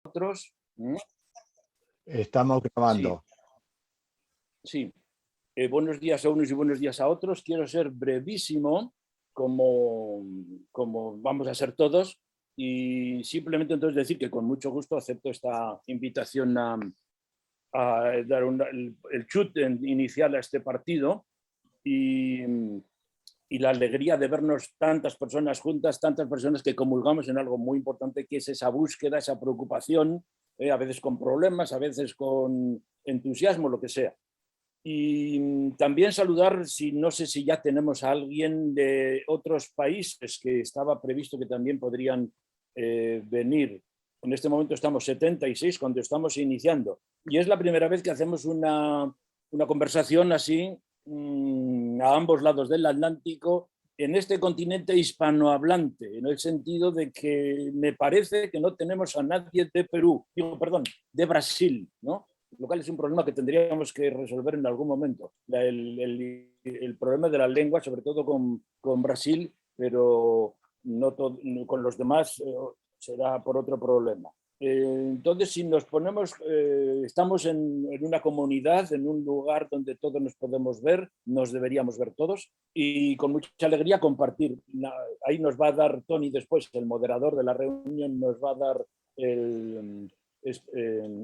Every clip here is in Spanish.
Otros. Estamos grabando. Sí. Buenos días a unos y buenos días a otros. Quiero ser brevísimo, como vamos a ser todos, y simplemente entonces decir que con mucho gusto acepto esta invitación a dar el chut inicial a este partido y la alegría de vernos tantas personas juntas, tantas personas que comulgamos en algo muy importante, que es esa búsqueda, esa preocupación, a veces con problemas, a veces con entusiasmo, lo que sea. Y también saludar, no sé si ya tenemos a alguien de otros países que estaba previsto que también podrían venir. En este momento estamos 76 cuando estamos iniciando. Y es la primera vez que hacemos una conversación así a ambos lados del Atlántico en este continente hispanohablante, en el sentido de que me parece que no tenemos a nadie de Perú, de Brasil, ¿no? Lo cual es un problema que tendríamos que resolver en algún momento. El problema de la lengua, sobre todo con Brasil, pero no con los demás será por otro problema. Entonces, si nos ponemos, estamos en una comunidad, en un lugar donde todos nos podemos ver, nos deberíamos ver todos, y con mucha alegría compartir. Ahí nos va a dar Tony después, el moderador de la reunión, nos va a dar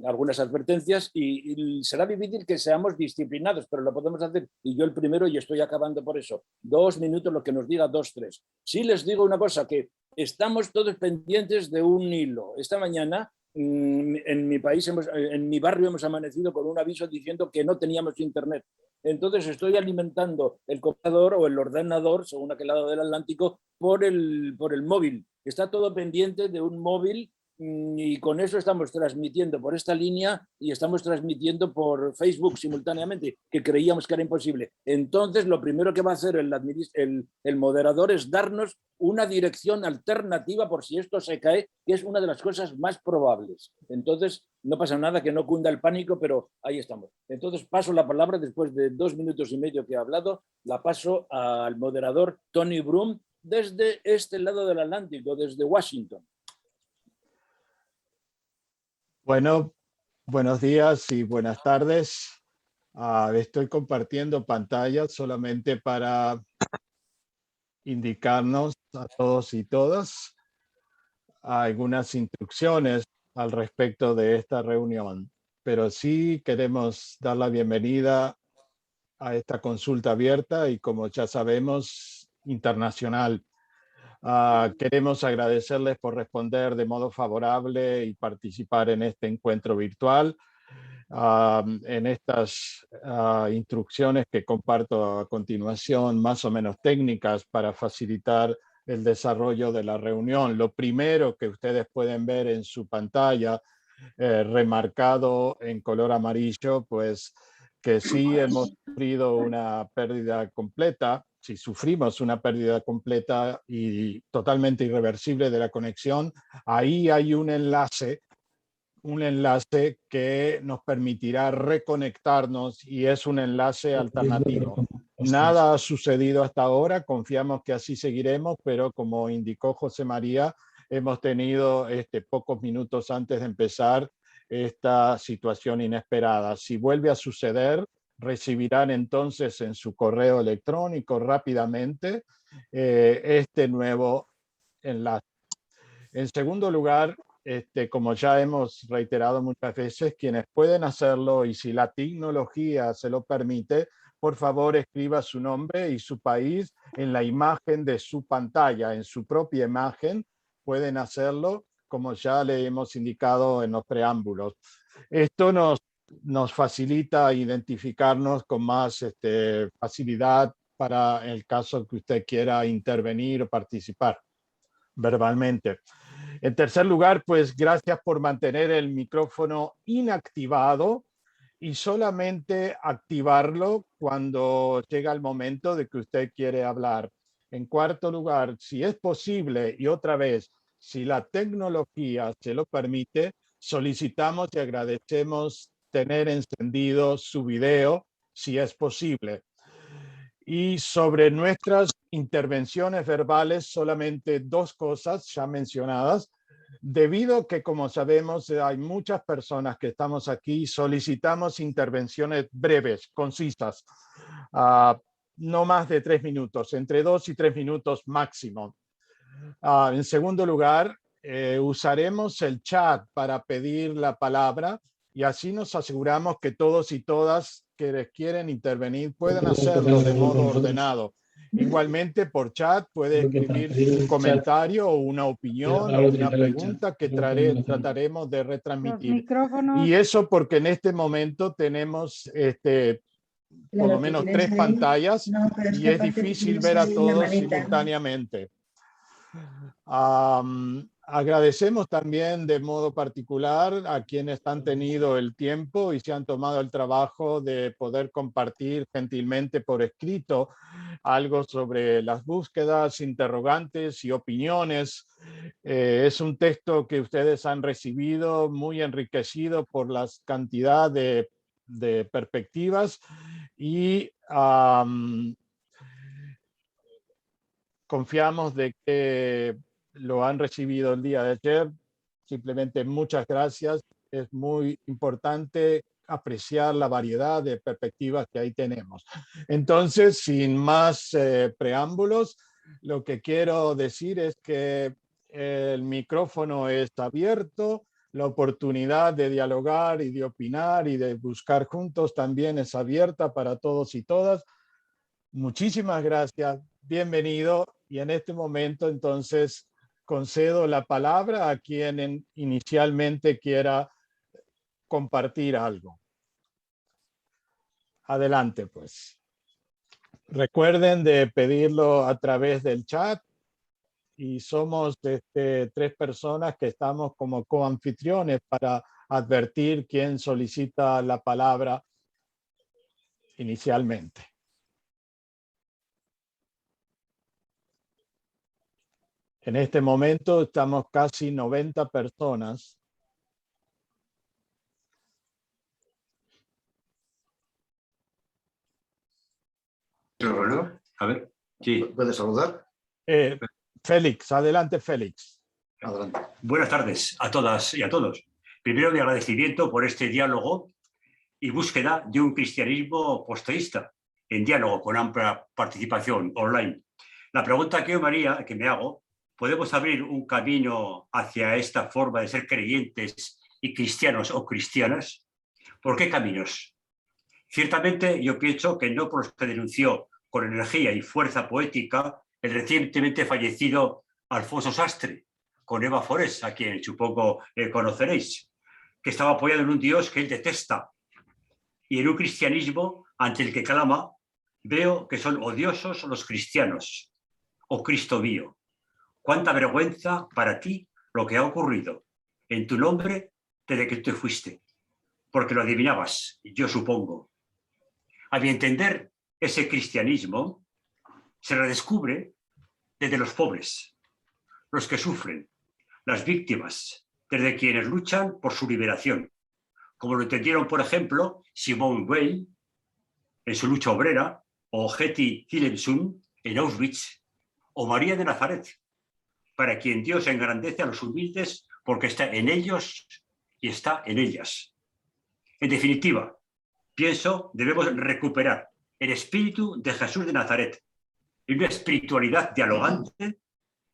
algunas advertencias y será difícil que seamos disciplinados, pero lo podemos hacer, y yo el primero, y estoy acabando por eso. 2 minutos, lo que nos diga, 2, 3. Sí les digo una cosa, que estamos todos pendientes de un hilo. Esta mañana en mi país, en mi barrio hemos amanecido con un aviso diciendo que no teníamos internet. Entonces estoy alimentando el computador o el ordenador, según aquel lado del Atlántico, por el móvil. Está todo pendiente de un móvil, y con eso estamos transmitiendo por esta línea y estamos transmitiendo por Facebook simultáneamente, que creíamos que era imposible. Entonces, lo primero que va a hacer el moderador es darnos una dirección alternativa por si esto se cae, que es una de las cosas más probables. Entonces, no pasa nada, que no cunda el pánico, pero ahí estamos. Entonces, paso la palabra, después de 2 minutos y medio que he hablado, la paso al moderador Tony Broom, desde este lado del Atlántico, desde Washington. Bueno, buenos días y buenas tardes. Estoy compartiendo pantalla solamente para indicarnos a todos y todas algunas instrucciones al respecto de esta reunión, pero sí queremos dar la bienvenida a esta consulta abierta y, como ya sabemos, internacional. Queremos agradecerles por responder de modo favorable y participar en este encuentro virtual. En estas instrucciones que comparto a continuación, más o menos técnicas para facilitar el desarrollo de la reunión. Lo primero que ustedes pueden ver en su pantalla, remarcado en color amarillo, pues que sí hemos sufrido una pérdida completa, si sufrimos una pérdida completa y totalmente irreversible de la conexión, ahí hay un enlace que nos permitirá reconectarnos, y es un enlace alternativo. Nada ha sucedido hasta ahora, confiamos que así seguiremos, pero como indicó José María, hemos tenido pocos minutos antes de empezar esta situación inesperada. Si vuelve a suceder, recibirán entonces en su correo electrónico rápidamente este nuevo enlace. En segundo lugar, como ya hemos reiterado muchas veces, quienes pueden hacerlo, y si la tecnología se lo permite, por favor escriba su nombre y su país en la imagen de su pantalla, en su propia imagen. Pueden hacerlo, como ya le hemos indicado en los preámbulos. Esto nos facilita identificarnos con más facilidad para el caso que usted quiera intervenir o participar verbalmente. En tercer lugar, pues gracias por mantener el micrófono inactivado y solamente activarlo cuando llega el momento de que usted quiere hablar. En cuarto lugar, si es posible, y otra vez, si la tecnología se lo permite, solicitamos y agradecemos tener encendido su video, si es posible. Y sobre nuestras intervenciones verbales, solamente 2 cosas ya mencionadas. Debido a que, como sabemos, hay muchas personas que estamos aquí, solicitamos intervenciones breves, concisas, no más de 3 minutos, entre 2 y 3 minutos máximo. En segundo lugar, usaremos el chat para pedir la palabra y así nos aseguramos que todos y todas que quieren intervenir puedan hacerlo de modo ordenado. Igualmente, por chat puede escribir un comentario o una opinión o una pregunta que trataremos de retransmitir. Y eso porque en este momento tenemos por lo menos 3 pantallas y es difícil ver a todos simultáneamente. Agradecemos también de modo particular a quienes han tenido el tiempo y se han tomado el trabajo de poder compartir gentilmente por escrito algo sobre las búsquedas, interrogantes y opiniones. Es un texto que ustedes han recibido muy enriquecido por la cantidad de perspectivas y confiamos de que lo han recibido el día de ayer. Simplemente muchas gracias. Es muy importante apreciar la variedad de perspectivas que ahí tenemos. Entonces, sin más preámbulos, lo que quiero decir es que el micrófono está abierto, la oportunidad de dialogar y de opinar y de buscar juntos también es abierta para todos y todas. Muchísimas gracias, bienvenido. Y en este momento, entonces, concedo la palabra a quien inicialmente quiera compartir algo. Adelante, pues. Recuerden de pedirlo a través del chat y somos 3 personas que estamos como coanfitriones para advertir quién solicita la palabra inicialmente. En este momento estamos casi 90 personas. A ver, sí. ¿Puedes saludar? Félix, adelante, Félix. Adelante. Buenas tardes a todas y a todos. Primero, mi agradecimiento por este diálogo y búsqueda de un cristianismo posteísta, en diálogo con amplia participación online. La pregunta que me hago, ¿podemos abrir un camino hacia esta forma de ser creyentes y cristianos o cristianas? ¿Por qué caminos? Ciertamente, yo pienso que no por los que denunció con energía y fuerza poética el recientemente fallecido Alfonso Sastre, con Eva Forés, a quien supongo conoceréis, que estaba apoyado en un Dios que él detesta y en un cristianismo ante el que clama. Veo que son odiosos los cristianos. Oh Cristo mío, cuánta vergüenza para ti lo que ha ocurrido en tu nombre desde que te fuiste, porque lo adivinabas, yo supongo. A mi entender, ese cristianismo se redescubre desde los pobres, los que sufren, las víctimas, desde quienes luchan por su liberación, como lo entendieron, por ejemplo, Simone Weil en su lucha obrera, o Hetty Tillemsund en Auschwitz, o María de Nazaret, para quien Dios engrandece a los humildes porque está en ellos y está en ellas. En definitiva, pienso debemos recuperar el espíritu de Jesús de Nazaret y una espiritualidad dialogante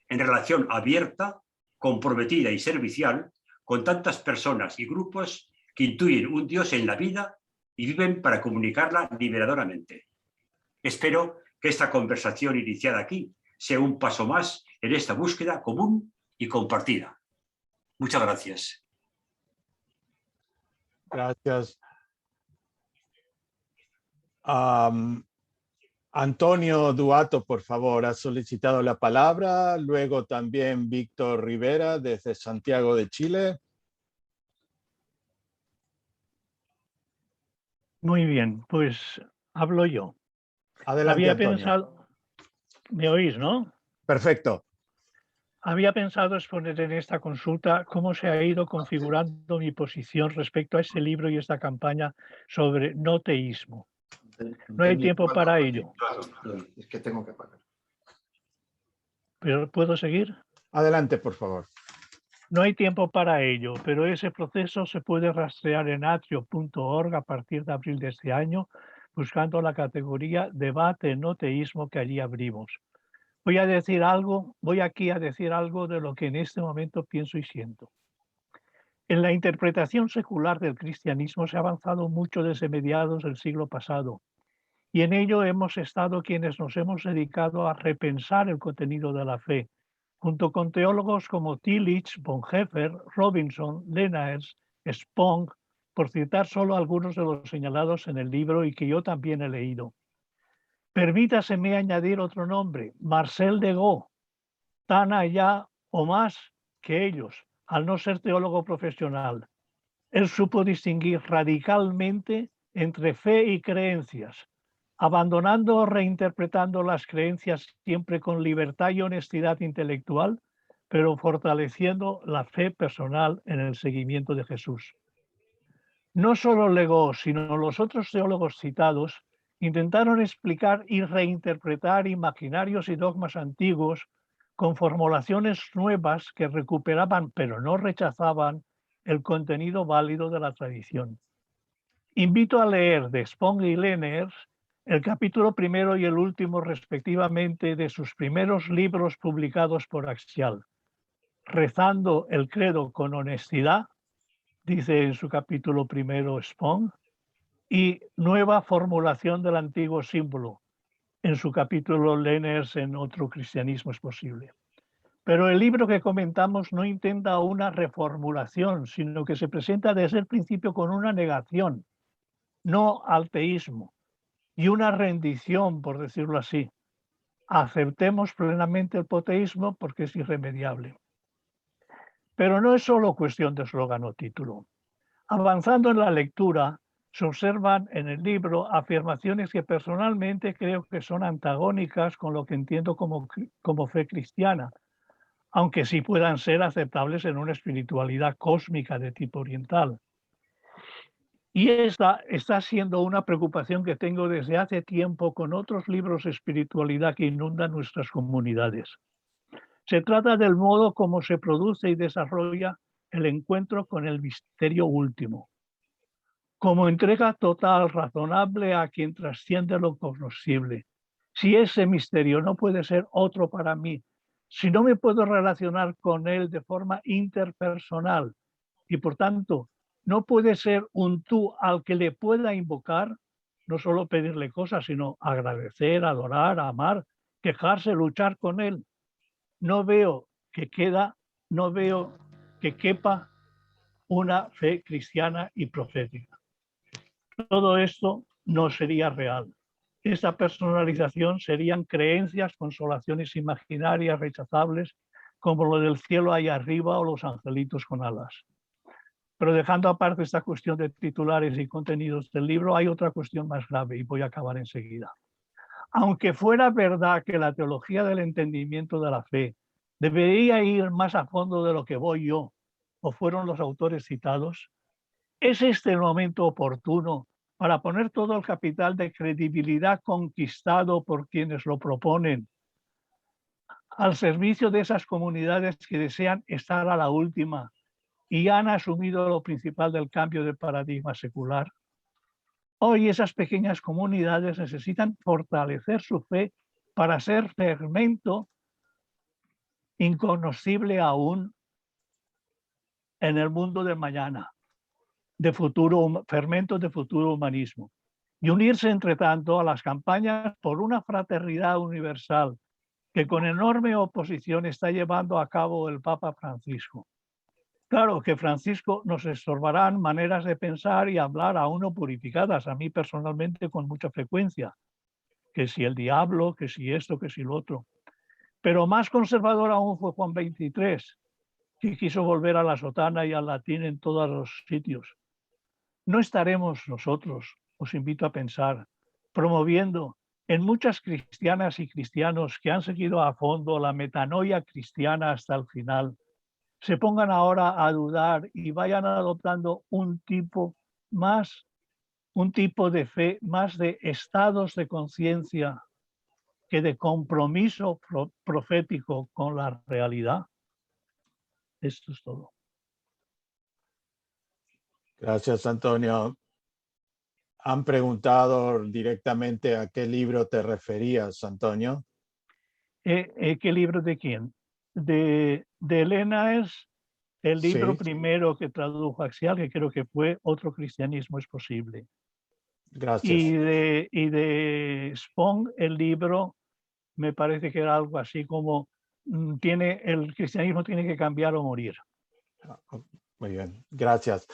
en relación abierta, comprometida y servicial con tantas personas y grupos que intuyen un Dios en la vida y viven para comunicarla liberadoramente. Espero que esta conversación iniciada aquí sea un paso más en esta búsqueda común y compartida. Muchas gracias. Gracias. Antonio Duato, por favor, ha solicitado la palabra. Luego también Víctor Rivera, desde Santiago de Chile. Muy bien, pues hablo yo. Adelante, Había Antonio. pensado, me oís, ¿no? Perfecto. Había pensado exponer en esta consulta cómo se ha ido configurando mi posición respecto a este libro y esta campaña sobre no teísmo. No hay tiempo para ello. Es que tengo que pagar. ¿Pero puedo seguir? Adelante, por favor. No hay tiempo para ello, pero ese proceso se puede rastrear en atrio.org a partir de abril de este año, buscando la categoría Debate no teísmo que allí abrimos. Voy aquí a decir algo de lo que en este momento pienso y siento. En la interpretación secular del cristianismo se ha avanzado mucho desde mediados del siglo pasado, y en ello hemos estado quienes nos hemos dedicado a repensar el contenido de la fe, junto con teólogos como Tillich, Bonhoeffer, Robinson, Lenaers, Spong, por citar solo algunos de los señalados en el libro y que yo también he leído. Permítaseme añadir otro nombre, Marcel de Gaulle, tan allá o más que ellos, al no ser teólogo profesional. Él supo distinguir radicalmente entre fe y creencias, abandonando o reinterpretando las creencias siempre con libertad y honestidad intelectual, pero fortaleciendo la fe personal en el seguimiento de Jesús. No solo Legó, sino los otros teólogos citados intentaron explicar y reinterpretar imaginarios y dogmas antiguos con formulaciones nuevas que recuperaban, pero no rechazaban, el contenido válido de la tradición. Invito a leer de Spong y Lenaers el capítulo primero y el último respectivamente de sus primeros libros publicados por Axial. Rezando el credo con honestidad, dice en su capítulo primero Spong, y nueva formulación del antiguo símbolo, en su capítulo Lenaers en Otro cristianismo es posible. Pero el libro que comentamos no intenta una reformulación, sino que se presenta desde el principio con una negación, no al teísmo, y una rendición, por decirlo así. Aceptemos plenamente el poteísmo porque es irremediable. Pero no es solo cuestión de eslogan o título. Avanzando en la lectura, se observan en el libro afirmaciones que personalmente creo que son antagónicas con lo que entiendo como fe cristiana, aunque sí puedan ser aceptables en una espiritualidad cósmica de tipo oriental. Y esta está siendo una preocupación que tengo desde hace tiempo con otros libros de espiritualidad que inundan nuestras comunidades. Se trata del modo como se produce y desarrolla el encuentro con el misterio último, como entrega total, razonable a quien trasciende lo cognoscible. Si ese misterio no puede ser otro para mí, si no me puedo relacionar con él de forma interpersonal y por tanto no puede ser un tú al que le pueda invocar, no solo pedirle cosas, sino agradecer, adorar, amar, quejarse, luchar con él, no veo que quepa una fe cristiana y profética. Todo esto no sería real. Esa personalización serían creencias, consolaciones imaginarias rechazables, como lo del cielo ahí arriba o los angelitos con alas. Pero dejando aparte esta cuestión de titulares y contenidos del libro, hay otra cuestión más grave y voy a acabar enseguida. Aunque fuera verdad que la teología del entendimiento de la fe debería ir más a fondo de lo que voy yo o fueron los autores citados, ¿es este el momento oportuno para poner todo el capital de credibilidad conquistado por quienes lo proponen al servicio de esas comunidades que desean estar a la última y han asumido lo principal del cambio de paradigma secular? Hoy esas pequeñas comunidades necesitan fortalecer su fe para ser fermento incognoscible aún en el mundo de mañana, fermentos de futuro humanismo, y unirse entre tanto a las campañas por una fraternidad universal que con enorme oposición está llevando a cabo el Papa Francisco. Claro que Francisco nos estorbarán maneras de pensar y hablar aún no purificadas, a mí personalmente con mucha frecuencia, que si el diablo, que si esto, que si lo otro. Pero más conservador aún fue Juan XXIII, que quiso volver a la sotana y al latín en todos los sitios. No estaremos nosotros, os invito a pensar, promoviendo en muchas cristianas y cristianos que han seguido a fondo la metanoia cristiana hasta el final, se pongan ahora a dudar y vayan adoptando un tipo de fe, más de estados de conciencia que de compromiso profético con la realidad. Esto es todo. Gracias, Antonio. Han preguntado directamente a qué libro te referías, Antonio. ¿Qué libro de quién? De Elena es el libro Sí. primero que tradujo Axial, que creo que fue Otro cristianismo es posible. Gracias. Y de Spong, el libro, me parece que era algo así como el cristianismo tiene que cambiar o morir. Muy bien, gracias.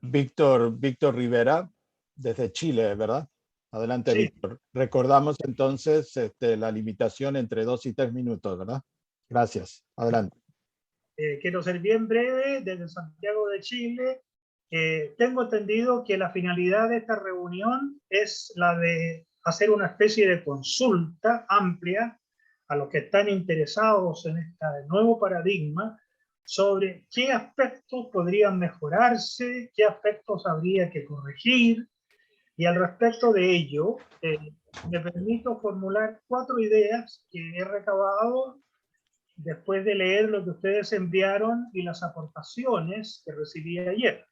Víctor Rivera, desde Chile, ¿verdad? Adelante, Sí. Víctor. Recordamos entonces la limitación entre 2 y 3 minutos, ¿verdad? Gracias. Adelante. Quiero ser bien breve, desde Santiago de Chile. Tengo entendido que la finalidad de esta reunión es la de hacer una especie de consulta amplia a los que están interesados en este nuevo paradigma sobre qué aspectos podrían mejorarse, qué aspectos habría que corregir. Y al respecto de ello, me permito formular 4 ideas que he recabado después de leer lo que ustedes enviaron y las aportaciones que recibí ayer.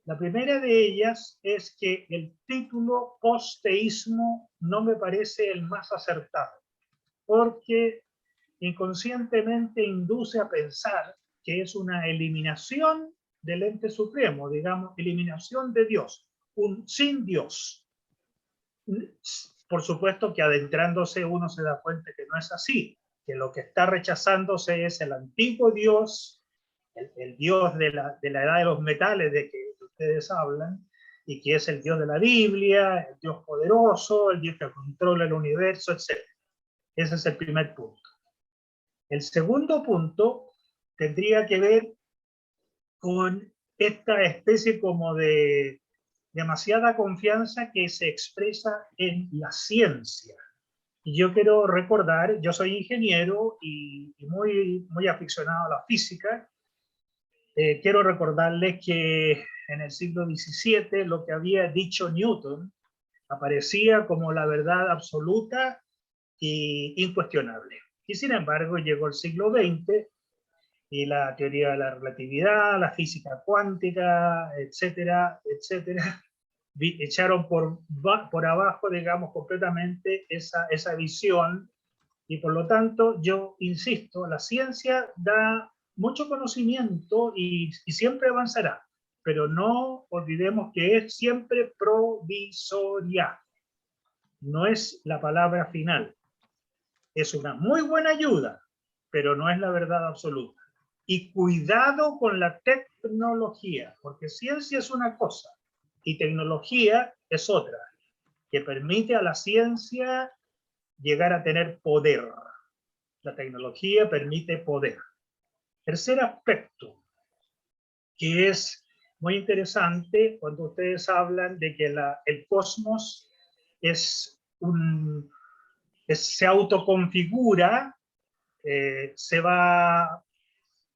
La primera de ellas es que el título posteísmo no me parece el más acertado, porque inconscientemente induce a pensar que es una eliminación del ente supremo, digamos, eliminación de Dios, un sin Dios. Por supuesto que adentrándose uno se da cuenta que no es así, que lo que está rechazándose es el antiguo Dios, el Dios de la edad de los metales de que ustedes hablan, y que es el Dios de la Biblia, el Dios poderoso, el Dios que controla el universo, etc. Ese es el primer punto. El segundo punto tendría que ver con esta especie como de demasiada confianza que se expresa en la ciencia. Y yo quiero recordar, yo soy ingeniero y muy aficionado a la física. Quiero recordarles que en el siglo XVII lo que había dicho Newton aparecía como la verdad absoluta e incuestionable. Y sin embargo llegó el siglo XX y la teoría de la relatividad, la física cuántica, etcétera, etcétera, echaron por abajo, digamos, completamente esa visión. Y por lo tanto, yo insisto, la ciencia da mucho conocimiento y siempre avanzará, pero no olvidemos que es siempre provisoria. No es la palabra final. Es una muy buena ayuda, pero no es la verdad absoluta. Y cuidado con la tecnología, porque ciencia es una cosa y tecnología es otra, que permite a la ciencia llegar a tener poder. La tecnología permite poder. Tercer aspecto, que es muy interesante cuando ustedes hablan de que el cosmos se autoconfigura, se va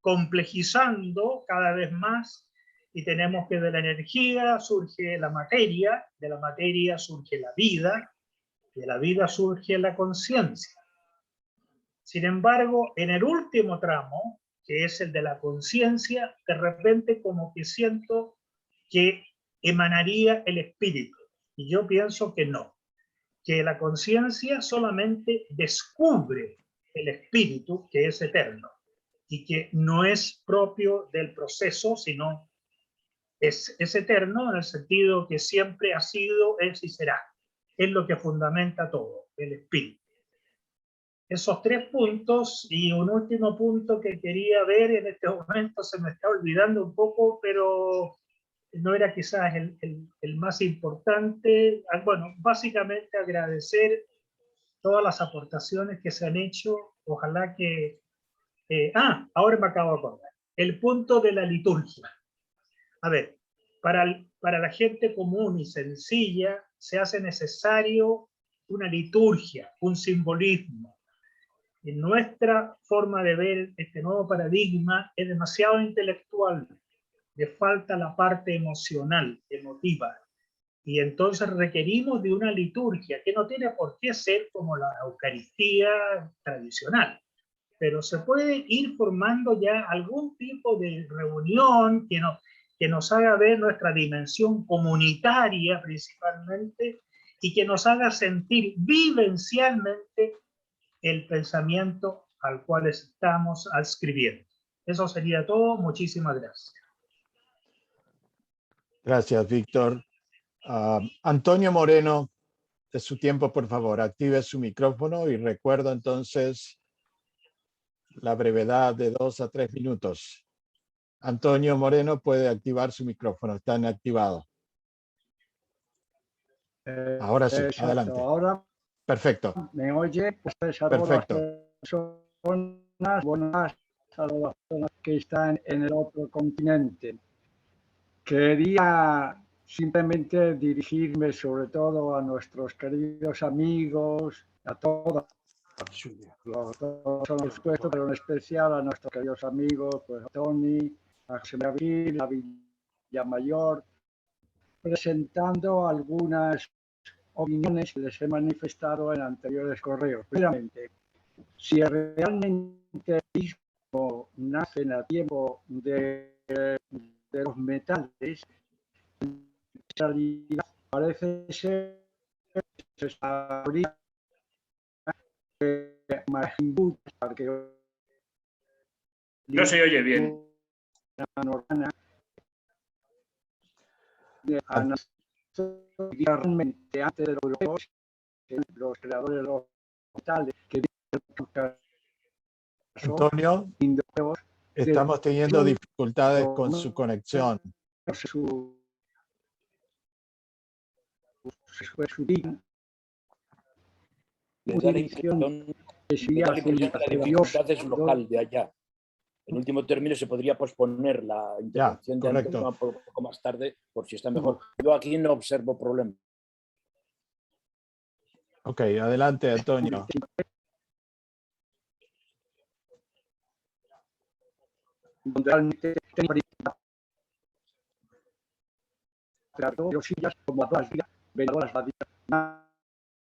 complejizando cada vez más y tenemos que de la energía surge la materia, de la materia surge la vida, de la vida surge la conciencia. Sin embargo, en el último tramo, que es el de la conciencia, de repente como que siento que emanaría el espíritu. Y yo pienso que no, que la conciencia solamente descubre el espíritu, que es eterno, y que no es propio del proceso, sino es eterno en el sentido que siempre ha sido, es y será. Es lo que fundamenta todo, el espíritu. Esos 3 puntos y un último punto que quería ver en este momento se me está olvidando un poco, pero no era quizás el más importante. Bueno, básicamente agradecer todas las aportaciones que se han hecho. Ojalá que... ahora me acabo de acordar. El punto de la liturgia. A ver, para la gente común y sencilla se hace necesario una liturgia, un simbolismo. En nuestra forma de ver este nuevo paradigma es demasiado intelectual, le falta la parte emocional, emotiva, y entonces requerimos de una liturgia que no tiene por qué ser como la Eucaristía tradicional, pero se puede ir formando ya algún tipo de reunión que nos haga ver nuestra dimensión comunitaria principalmente y que nos haga sentir vivencialmente el pensamiento al cual estamos adscribiendo. Eso sería todo. Muchísimas gracias. Gracias, Víctor. Antonio Moreno, de su tiempo, por favor, active su micrófono y recuerdo entonces la brevedad de 2 a 3 minutos. Antonio Moreno puede activar su micrófono, está inactivado. Ahora sí, Exacto. adelante. Ahora Perfecto. me oye, pues a todas Perfecto. las personas, buenas a las personas que están en el otro continente. Quería simplemente dirigirme sobre todo a nuestros queridos amigos, a todos son expuestos, pero en especial a nuestros queridos amigos, pues a Tony, a José María, a Villamayor, presentando algunas opiniones que les he manifestado en anteriores correos. Primeramente, si realmente el teísmo nace en el tiempo de los metales, en realidad parece ser que se habría No se oye bien. Realmente antes de los europeos, los creadores de los metales que Antonio, estamos teniendo dificultades con su conexión. Me da la impresión que la dificultad es local de allá. En último término se podría posponer la intervención de Antonio un poco más tarde por si está mejor. Yo aquí no observo problema. Ok, adelante, Antonio.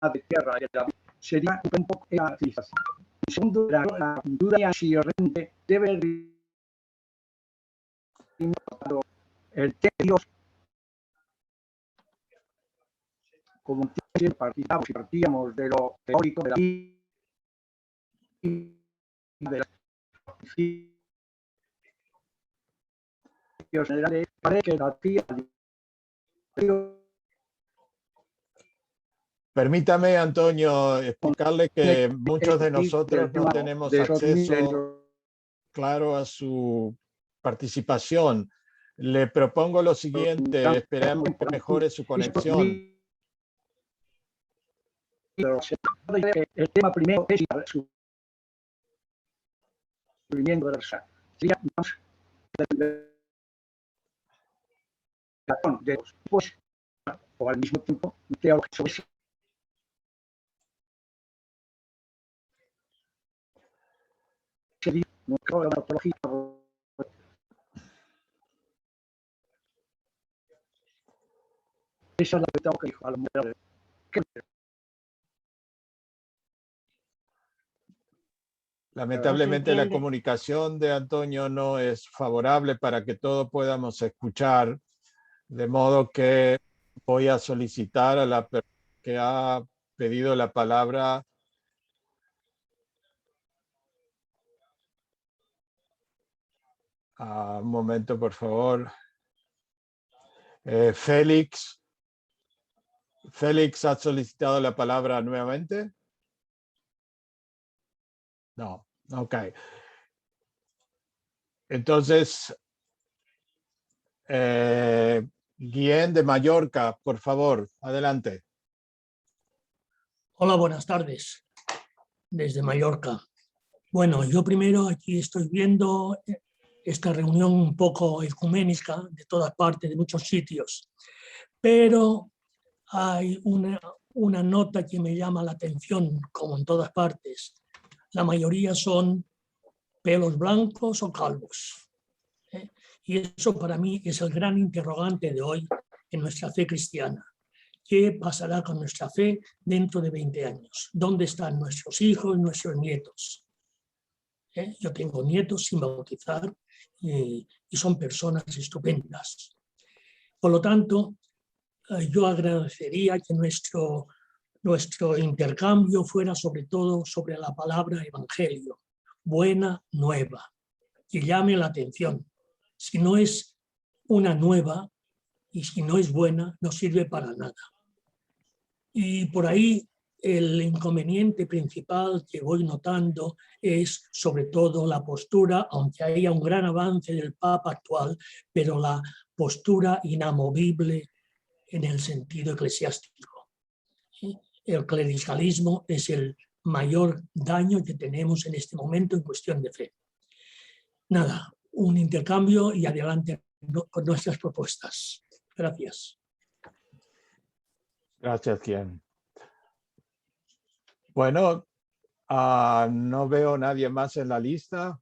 De tierra sería un poco la civilización. Y segundo, la duda si realmente debe el Dios como partíamos de lo teórico de la generales, parece que la tía Permítame, Antonio, explicarle que muchos de nosotros no tenemos acceso claro a su participación. Le propongo lo siguiente, esperemos que mejore su conexión. El tema primero es su sufrimiento universal. Sería de los tipos o al mismo tiempo teología sobre eso. Esa es la que tengo que dijo a la mujer. Lamentablemente la comunicación de Antonio no es favorable para que todos podamos escuchar, de modo que voy a solicitar a la persona que ha pedido la palabra un momento, por favor. Félix. ¿Félix ha solicitado la palabra nuevamente? No, ok. Entonces, Guillén de Mallorca, por favor, adelante. Hola, buenas tardes, desde Mallorca. Bueno, yo primero aquí estoy viendo esta reunión un poco ecuménica de todas partes, de muchos sitios, pero hay una nota que me llama la atención, como en todas partes. La mayoría son pelos blancos o calvos. Y eso para mí es el gran interrogante de hoy en nuestra fe cristiana. ¿Qué pasará con nuestra fe dentro de 20 años? ¿Dónde están nuestros hijos y nuestros nietos? Yo tengo nietos sin bautizar y son personas estupendas. Por lo tanto, yo agradecería que nuestro intercambio fuera sobre todo sobre la palabra evangelio, buena nueva, que llame la atención. Si no es una nueva y si no es buena, no sirve para nada. Y por ahí el inconveniente principal que voy notando es sobre todo la postura, aunque haya un gran avance del Papa actual, pero la postura inamovible en el sentido eclesiástico. El clericalismo es el mayor daño que tenemos en este momento en cuestión de fe. Nada, un intercambio y adelante con nuestras propuestas. Gracias. Gracias, Kian. Bueno, no veo nadie más en la lista.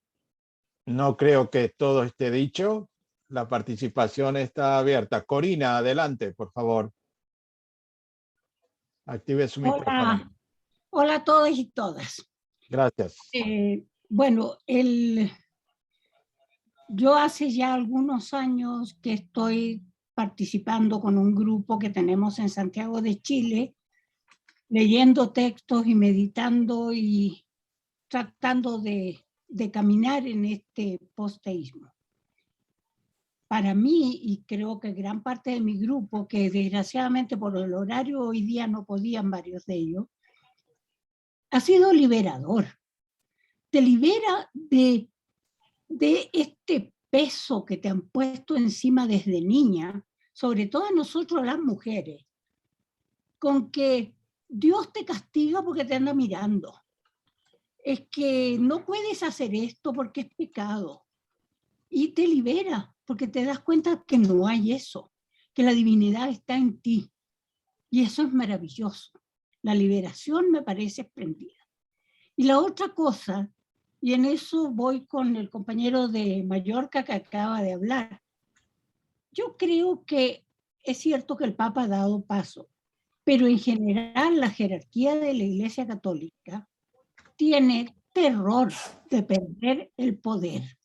No creo que todo esté dicho. La participación está abierta. Corina, adelante, por favor. Active su micrófono. Hola a todos y todas. Gracias. Bueno, yo hace ya algunos años que estoy participando con un grupo que tenemos en Santiago de Chile, leyendo textos y meditando y tratando de caminar en este posteísmo. Para mí, y creo que gran parte de mi grupo, que desgraciadamente por el horario hoy día no podían varios de ellos, ha sido liberador. Te libera de este peso que te han puesto encima desde niña, sobre todo a nosotros las mujeres, con que Dios te castiga porque te anda mirando. Es que no puedes hacer esto porque es pecado. Y te libera porque te das cuenta que no hay eso, que la divinidad está en ti. Y eso es maravilloso. La liberación me parece esplendida. Y la otra cosa, y en eso voy con el compañero de Mallorca que acaba de hablar, yo creo que es cierto que el Papa ha dado paso, pero en general la jerarquía de la Iglesia Católica tiene terror de perder el poder.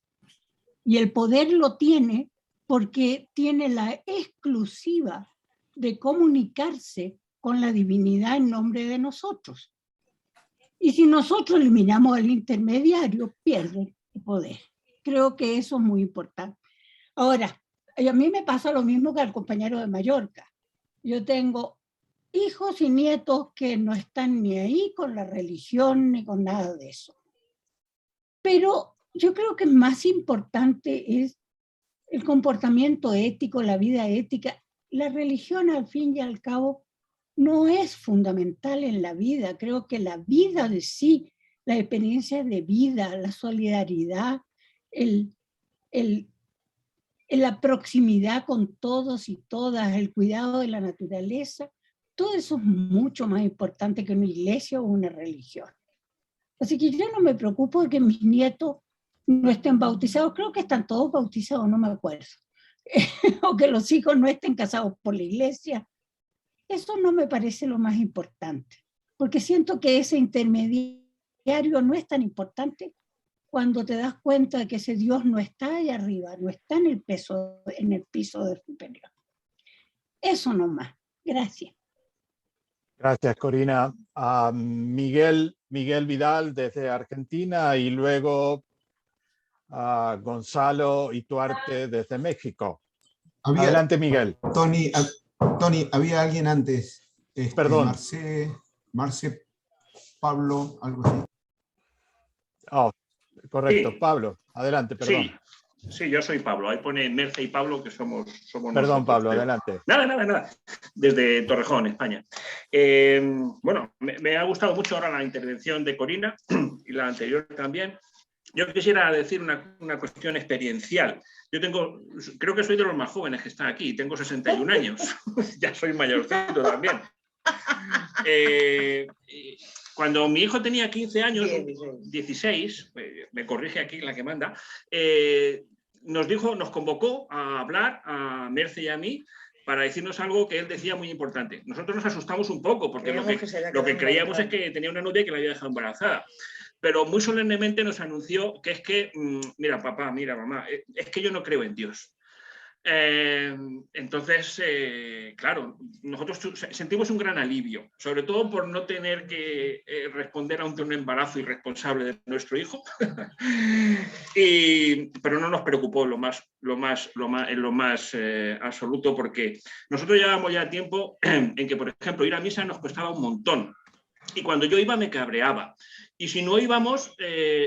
Y el poder lo tiene porque tiene la exclusiva de comunicarse con la divinidad en nombre de nosotros. Y si nosotros eliminamos al intermediario, pierde el poder. Creo que eso es muy importante. Ahora, a mí me pasa lo mismo que al compañero de Mallorca. Yo tengo hijos y nietos que no están ni ahí con la religión ni con nada de eso. Pero yo creo que más importante es el comportamiento ético, la vida ética. La religión, al fin y al cabo, no es fundamental en la vida. Creo que la vida de sí, la experiencia de vida, la solidaridad, la proximidad con todos y todas, el cuidado de la naturaleza, todo eso es mucho más importante que una iglesia o una religión. Así que yo no me preocupo de que mis nietos no estén bautizados. Creo que están todos bautizados, no me acuerdo. O que los hijos no estén casados por la iglesia. Eso no me parece lo más importante, porque siento que ese intermediario no es tan importante cuando te das cuenta de que ese Dios no está ahí arriba, no está en el piso del superior. Eso nomás. Gracias. Gracias, Corina. Miguel Vidal desde Argentina y luego Gonzalo Ituarte desde México. Adelante, Miguel. Tony, había alguien antes. Perdón. Marce, Pablo, algo así. Oh, correcto, Sí. Pablo. Adelante, perdón. Sí, yo soy Pablo. Ahí pone Merce y Pablo, que somos Perdón, nosotros. Pablo, adelante. Nada. Desde Torrejón, España. Bueno, me ha gustado mucho ahora la intervención de Corina y la anterior también. Yo quisiera decir una cuestión experiencial. Yo creo que soy de los más jóvenes que están aquí. Tengo 61 años. Ya soy mayorcito también. Cuando mi hijo tenía 15 años, 16, me corrige aquí la que manda, nos convocó a hablar a Merce y a mí para decirnos algo que él decía muy importante. Nosotros nos asustamos un poco porque lo que creíamos es que tenía una novia que la había dejado embarazada. pero muy solemnemente nos anunció que es que, mira papá, mira mamá, es que yo no creo en Dios. Entonces, claro, nosotros sentimos un gran alivio, sobre todo por no tener que responder ante un embarazo irresponsable de nuestro hijo, pero no nos preocupó en lo más absoluto, porque nosotros llevábamos ya tiempo en que, por ejemplo, ir a misa nos costaba un montón. Y cuando yo iba me cabreaba. Y si no íbamos,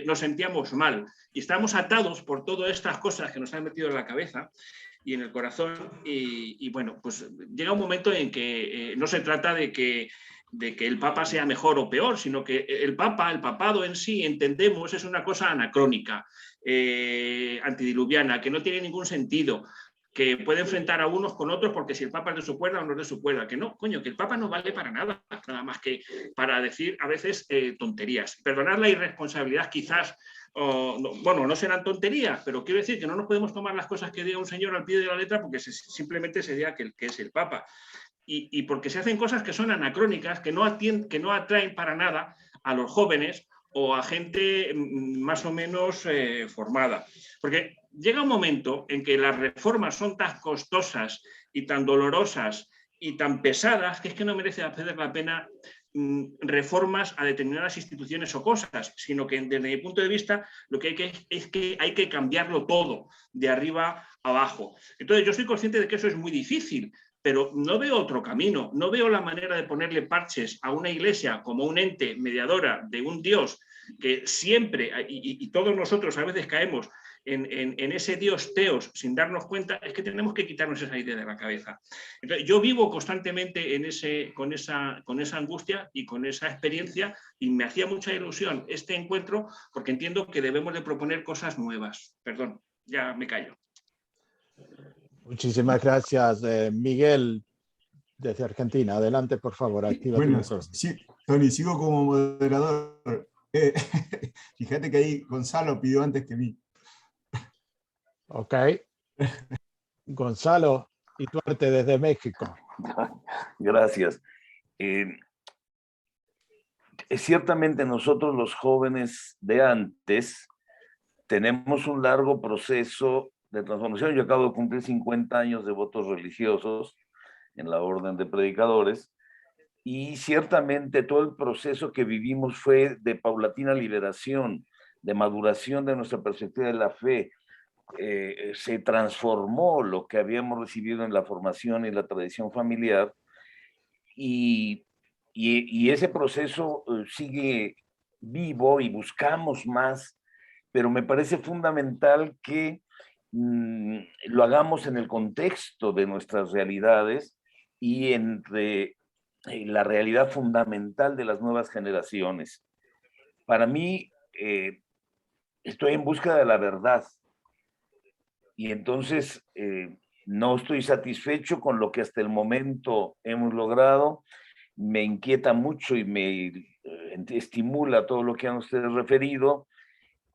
nos sentíamos mal. Y estábamos atados por todas estas cosas que nos han metido en la cabeza y en el corazón. Y bueno, pues llega un momento en que no se trata de que el Papa sea mejor o peor, sino que el papado en sí, entendemos, es una cosa anacrónica, antidiluviana, que no tiene ningún sentido, que puede enfrentar a unos con otros porque si el Papa es de su cuerda o no es de su cuerda, que no, coño, que el Papa no vale para nada, nada más que para decir a veces tonterías. Perdonar la irresponsabilidad quizás, no serán tonterías, pero quiero decir que no nos podemos tomar las cosas que diga un señor al pie de la letra porque simplemente se diga que es el Papa. Y porque se hacen cosas que son anacrónicas, que no atraen para nada a los jóvenes o a gente más o menos formada. Porque llega un momento en que las reformas son tan costosas y tan dolorosas y tan pesadas que es que no merece la pena reformas a determinadas instituciones o cosas, sino que desde mi punto de vista lo que hay que cambiarlo todo, de arriba a abajo. Entonces yo soy consciente de que eso es muy difícil, pero no veo otro camino, no veo la manera de ponerle parches a una iglesia como un ente mediadora de un Dios que siempre, y todos nosotros a veces caemos en ese Dios teos sin darnos cuenta, es que tenemos que quitarnos esa idea de la cabeza. Entonces, yo vivo constantemente con esa angustia y con esa experiencia, y me hacía mucha ilusión este encuentro porque entiendo que debemos de proponer cosas nuevas. Perdón, ya me callo. Muchísimas gracias, Miguel, desde Argentina. Adelante, por favor. Bueno, sí, Tony, sigo como moderador. Fíjate que ahí Gonzalo pidió antes que mí. Ok. Gonzalo y Duarte desde México. Gracias. Ciertamente nosotros los jóvenes de antes tenemos un largo proceso de transformación. Yo acabo de cumplir 50 años de votos religiosos en la orden de predicadores y ciertamente todo el proceso que vivimos fue de paulatina liberación, de maduración de nuestra perspectiva de la fe. Se transformó lo que habíamos recibido en la formación y la tradición familiar y ese proceso sigue vivo y buscamos más, pero me parece fundamental que lo hagamos en el contexto de nuestras realidades y entre la realidad fundamental de las nuevas generaciones. Para mí, estoy en busca de la verdad y entonces no estoy satisfecho con lo que hasta el momento hemos logrado. Me inquieta mucho y me estimula todo lo que han ustedes referido.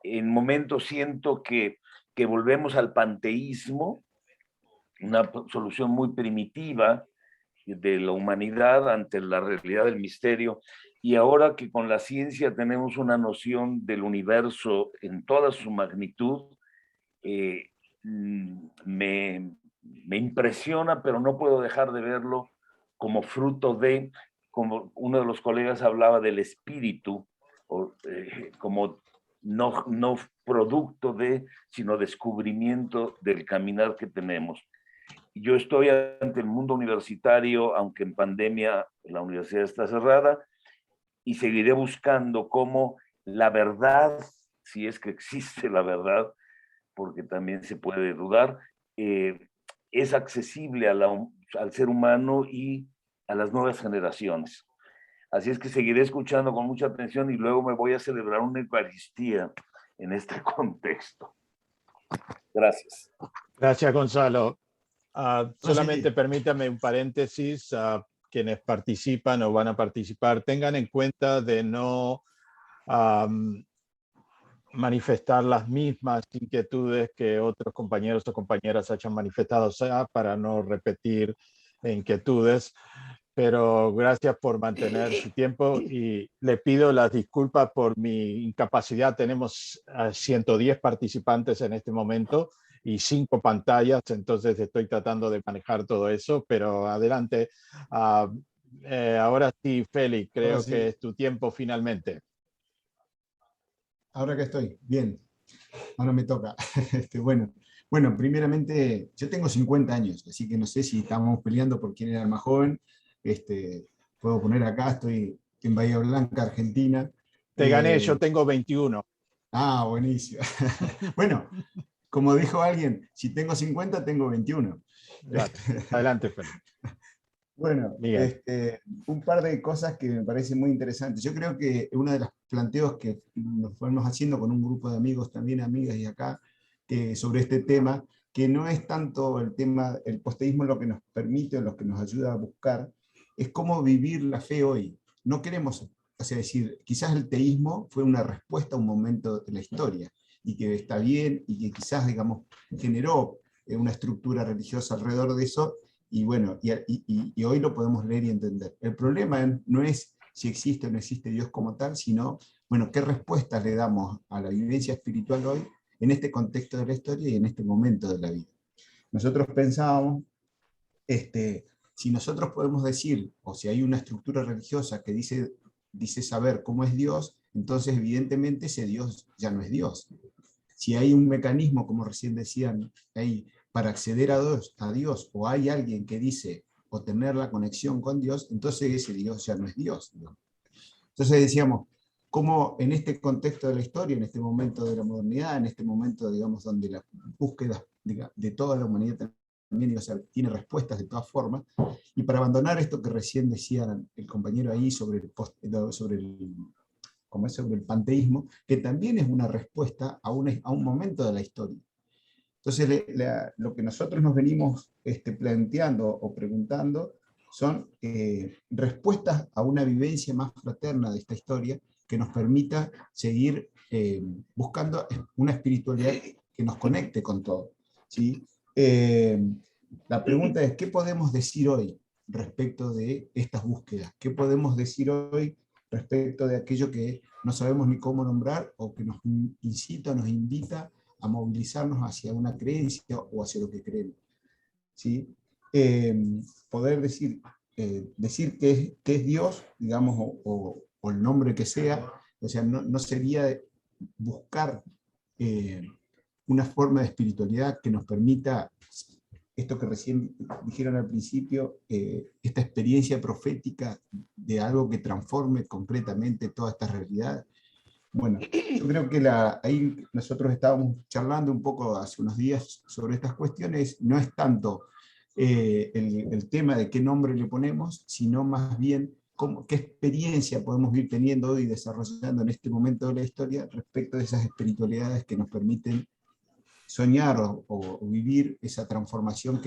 En momentos siento que volvemos al panteísmo, una solución muy primitiva de la humanidad ante la realidad del misterio, y ahora que con la ciencia tenemos una noción del universo en toda su magnitud, me impresiona, pero no puedo dejar de verlo como fruto de, como uno de los colegas hablaba del espíritu, como no producto de, sino descubrimiento del caminar que tenemos. Yo estoy ante el mundo universitario, aunque en pandemia la universidad está cerrada, y seguiré buscando cómo la verdad, si es que existe la verdad, porque también se puede dudar, es accesible al ser humano y a las nuevas generaciones. Así es que seguiré escuchando con mucha atención y luego me voy a celebrar una Eucaristía en este contexto. Gracias. Gracias, Gonzalo. Solamente sí. permítame un paréntesis. Quienes participan o van a participar, tengan en cuenta de no manifestar las mismas inquietudes que otros compañeros o compañeras hayan manifestado, o sea, para no repetir inquietudes. pero gracias por mantener su tiempo y le pido las disculpas por mi incapacidad. Tenemos 110 participantes en este momento y 5 pantallas, entonces estoy tratando de manejar todo eso, pero adelante. Ahora sí, Félix, creo sí. que es tu tiempo finalmente. Ahora que estoy, bien. Ahora me toca. Bueno, primeramente, yo tengo 50 años, así que no sé si estamos peleando por quién era el más joven. Puedo poner acá, estoy en Bahía Blanca, Argentina. Te gané, yo tengo 21. Ah, buenísimo. Bueno, como dijo alguien, si tengo 50, tengo 21. Adelante, Félix. Bueno, un par de cosas que me parecen muy interesantes. Yo creo que uno de los planteos que nos fuimos haciendo con un grupo de amigos, también amigas y acá, sobre este tema, que no es tanto el tema, el posteísmo lo que nos permite o lo que nos ayuda a buscar, es cómo vivir la fe hoy. No queremos, o sea, decir, quizás el teísmo fue una respuesta a un momento de la historia, y que está bien, y que quizás, digamos, generó una estructura religiosa alrededor de eso, y bueno, y hoy lo podemos leer y entender. El problema no es si existe o no existe Dios como tal, sino, bueno, qué respuestas le damos a la vivencia espiritual hoy, en este contexto de la historia y en este momento de la vida. Nosotros pensábamos, si nosotros podemos decir, o si hay una estructura religiosa que dice saber cómo es Dios, entonces evidentemente ese Dios ya no es Dios. Si hay un mecanismo, como recién decían ahí, para acceder a Dios, o hay alguien que dice o tener la conexión con Dios, entonces ese Dios ya no es Dios, ¿no? Entonces decíamos, cómo en este contexto de la historia, en este momento de la modernidad, en este momento, digamos, donde la búsqueda de toda la humanidad también, o sea, tiene respuestas de todas formas, y para abandonar esto que recién decía el compañero ahí sobre el panteísmo, que también es una respuesta a un momento de la historia. Entonces, lo que nosotros nos venimos planteando o preguntando son respuestas a una vivencia más fraterna de esta historia que nos permita seguir buscando una espiritualidad que nos conecte con todo, ¿sí? La pregunta es, ¿qué podemos decir hoy respecto de estas búsquedas? ¿Qué podemos decir hoy respecto de aquello que no sabemos ni cómo nombrar o que nos incita, nos invita a movilizarnos hacia una creencia o hacia lo que creemos? ¿Sí? Poder decir que es Dios, digamos, o el nombre que sea, o sea, no sería buscar una forma de espiritualidad que nos permita esto que recién dijeron al principio, esta experiencia profética de algo que transforme concretamente toda esta realidad. Bueno, yo creo que ahí nosotros estábamos charlando un poco hace unos días sobre estas cuestiones. No es tanto el tema de qué nombre le ponemos, sino más bien qué experiencia podemos ir teniendo hoy, desarrollando en este momento de la historia respecto de esas espiritualidades que nos permiten soñar o vivir esa transformación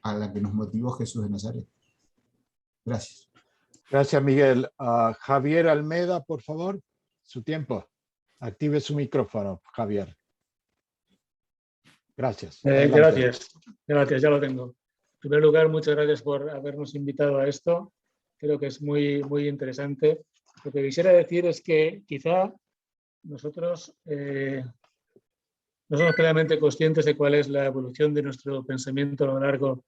a la que nos motivó Jesús de Nazaret. Gracias. Gracias, Miguel. Javier Almeda, por favor, su tiempo. Active su micrófono, Javier. Gracias. Gracias, ya lo tengo. En primer lugar, muchas gracias por habernos invitado a esto. Creo que es muy, muy interesante. Lo que quisiera decir es que quizá nosotros no somos plenamente conscientes de cuál es la evolución de nuestro pensamiento a lo largo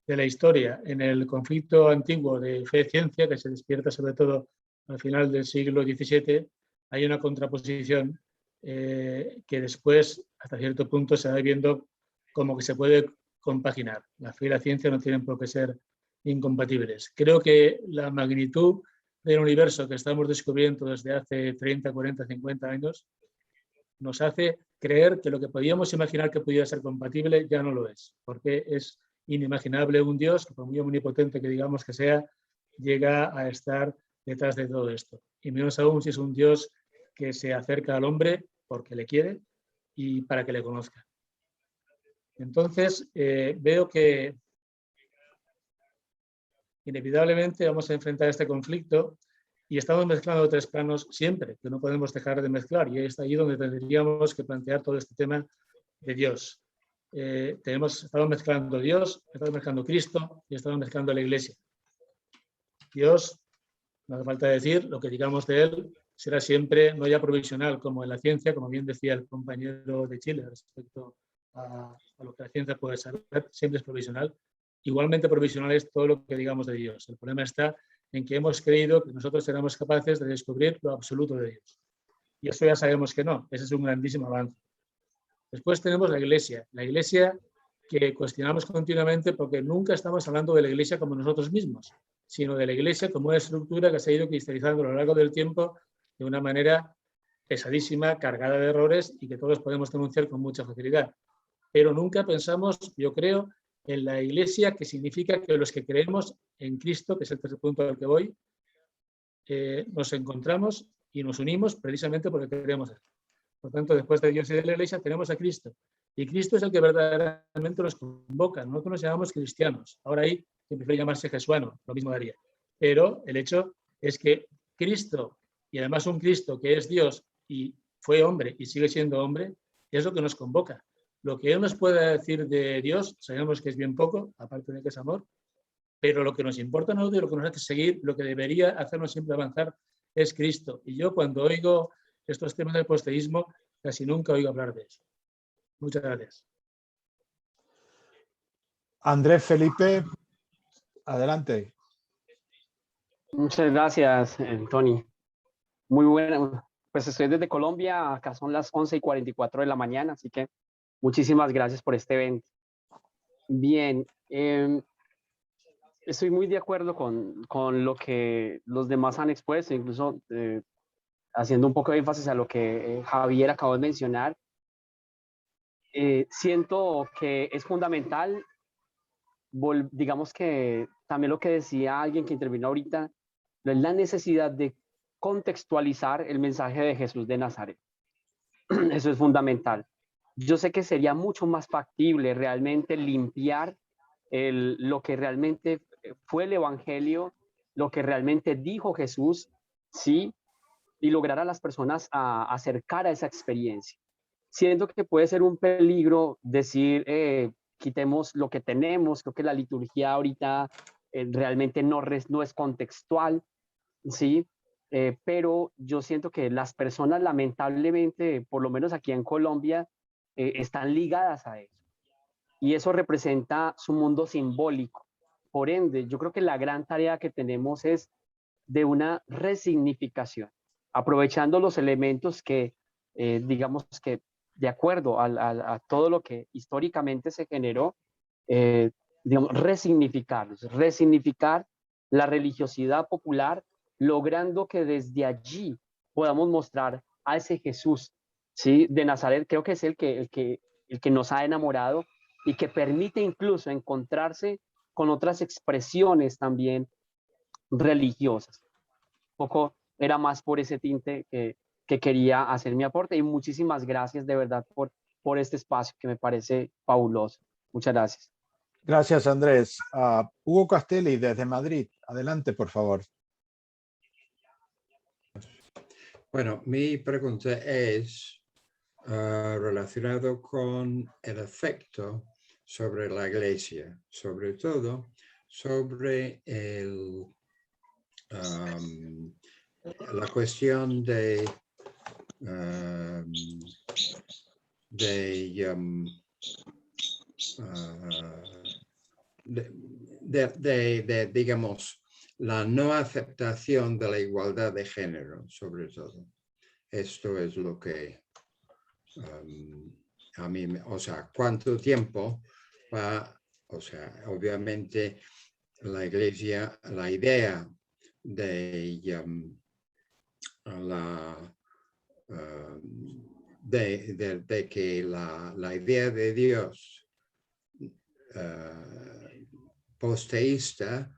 de la historia. En el conflicto antiguo de fe-ciencia, que se despierta sobre todo al final del siglo XVII, hay una contraposición que después, hasta cierto punto, se va viendo como que se puede compaginar. La fe y la ciencia no tienen por qué ser incompatibles. Creo que la magnitud del universo que estamos descubriendo desde hace 30, 40, 50 años nos hace creer que lo que podíamos imaginar que pudiera ser compatible ya no lo es, porque es inimaginable un Dios, que por muy omnipotente que digamos que sea, llega a estar detrás de todo esto. Y menos aún si es un Dios que se acerca al hombre porque le quiere y para que le conozca. Entonces, veo que inevitablemente vamos a enfrentar este conflicto y estamos mezclando tres planos siempre, que no podemos dejar de mezclar, y es ahí donde tendríamos que plantear todo este tema de Dios. Estamos mezclando Dios, estamos mezclando Cristo y estamos mezclando la Iglesia. Dios, no hace falta decir, lo que digamos de Él será siempre no ya provisional como en la ciencia, como bien decía el compañero de Chile respecto a lo que la ciencia puede saber, siempre es provisional. Igualmente provisional es todo lo que digamos de Dios. El problema está en que hemos creído que nosotros seremos capaces de descubrir lo absoluto de Dios. Y eso ya sabemos que no, ese es un grandísimo avance. Después tenemos la Iglesia que cuestionamos continuamente porque nunca estamos hablando de la Iglesia como nosotros mismos, sino de la Iglesia como una estructura que se ha ido cristalizando a lo largo del tiempo de una manera pesadísima, cargada de errores y que todos podemos denunciar con mucha facilidad. Pero nunca pensamos, yo creo, en la Iglesia, que significa que los que creemos en Cristo, que es el tercer punto al que voy, nos encontramos y nos unimos precisamente porque creemos en Él. Por tanto, después de Dios y de la Iglesia tenemos a Cristo. Y Cristo es el que verdaderamente nos convoca. Nosotros nos llamamos cristianos. Ahora hay quien prefiere llamarse jesuano, lo mismo daría. Pero el hecho es que Cristo, y además un Cristo que es Dios y fue hombre y sigue siendo hombre, es lo que nos convoca. Lo que Él nos pueda decir de Dios, sabemos que es bien poco, aparte de que es amor, pero lo que nos importa no es lo que nos hace seguir, lo que debería hacernos siempre avanzar es Cristo. Y yo cuando oigo estos temas del posteísmo, casi nunca oigo hablar de eso. Muchas gracias. Andrés Felipe, adelante. Muchas gracias, Tony. Muy buena. Pues estoy desde Colombia, acá son las 11:44 de la mañana, así que muchísimas gracias por este evento. Bien, estoy muy de acuerdo con lo que los demás han expuesto, incluso haciendo un poco de énfasis a lo que Javier acabó de mencionar. Siento que es fundamental, digamos que también lo que decía alguien que intervino ahorita, la necesidad de contextualizar el mensaje de Jesús de Nazaret. Eso es fundamental. Yo sé que sería mucho más factible realmente limpiar lo que realmente fue el Evangelio, lo que realmente dijo Jesús, ¿sí? Y lograr a las personas a acercar a esa experiencia. Siento que puede ser un peligro decir, quitemos lo que tenemos, creo que la liturgia ahorita realmente no es contextual, ¿sí? Pero yo siento que las personas lamentablemente, por lo menos aquí en Colombia, están ligadas a eso. Y eso representa su mundo simbólico. Por ende, yo creo que la gran tarea que tenemos es de una resignificación, aprovechando los elementos que, digamos que de acuerdo a todo lo que históricamente se generó, digamos, resignificar la religiosidad popular, logrando que desde allí podamos mostrar a ese Jesús, ¿sí? De Nazaret. Creo que es el que nos ha enamorado y que permite incluso encontrarse con otras expresiones también religiosas. Un poco era más por ese tinte que quería hacer mi aporte, y muchísimas gracias de verdad por este espacio que me parece fabuloso. Muchas gracias. Gracias, Andrés. Hugo Castelli, desde Madrid. Adelante, por favor. Bueno, mi pregunta es relacionado con el efecto sobre la Iglesia, sobre todo sobre la cuestión de digamos, la no aceptación de la igualdad de género, sobre todo. Esto es lo que a mí, o sea, ¿cuánto tiempo va? O sea, obviamente la Iglesia, la idea de que la idea de Dios posteísta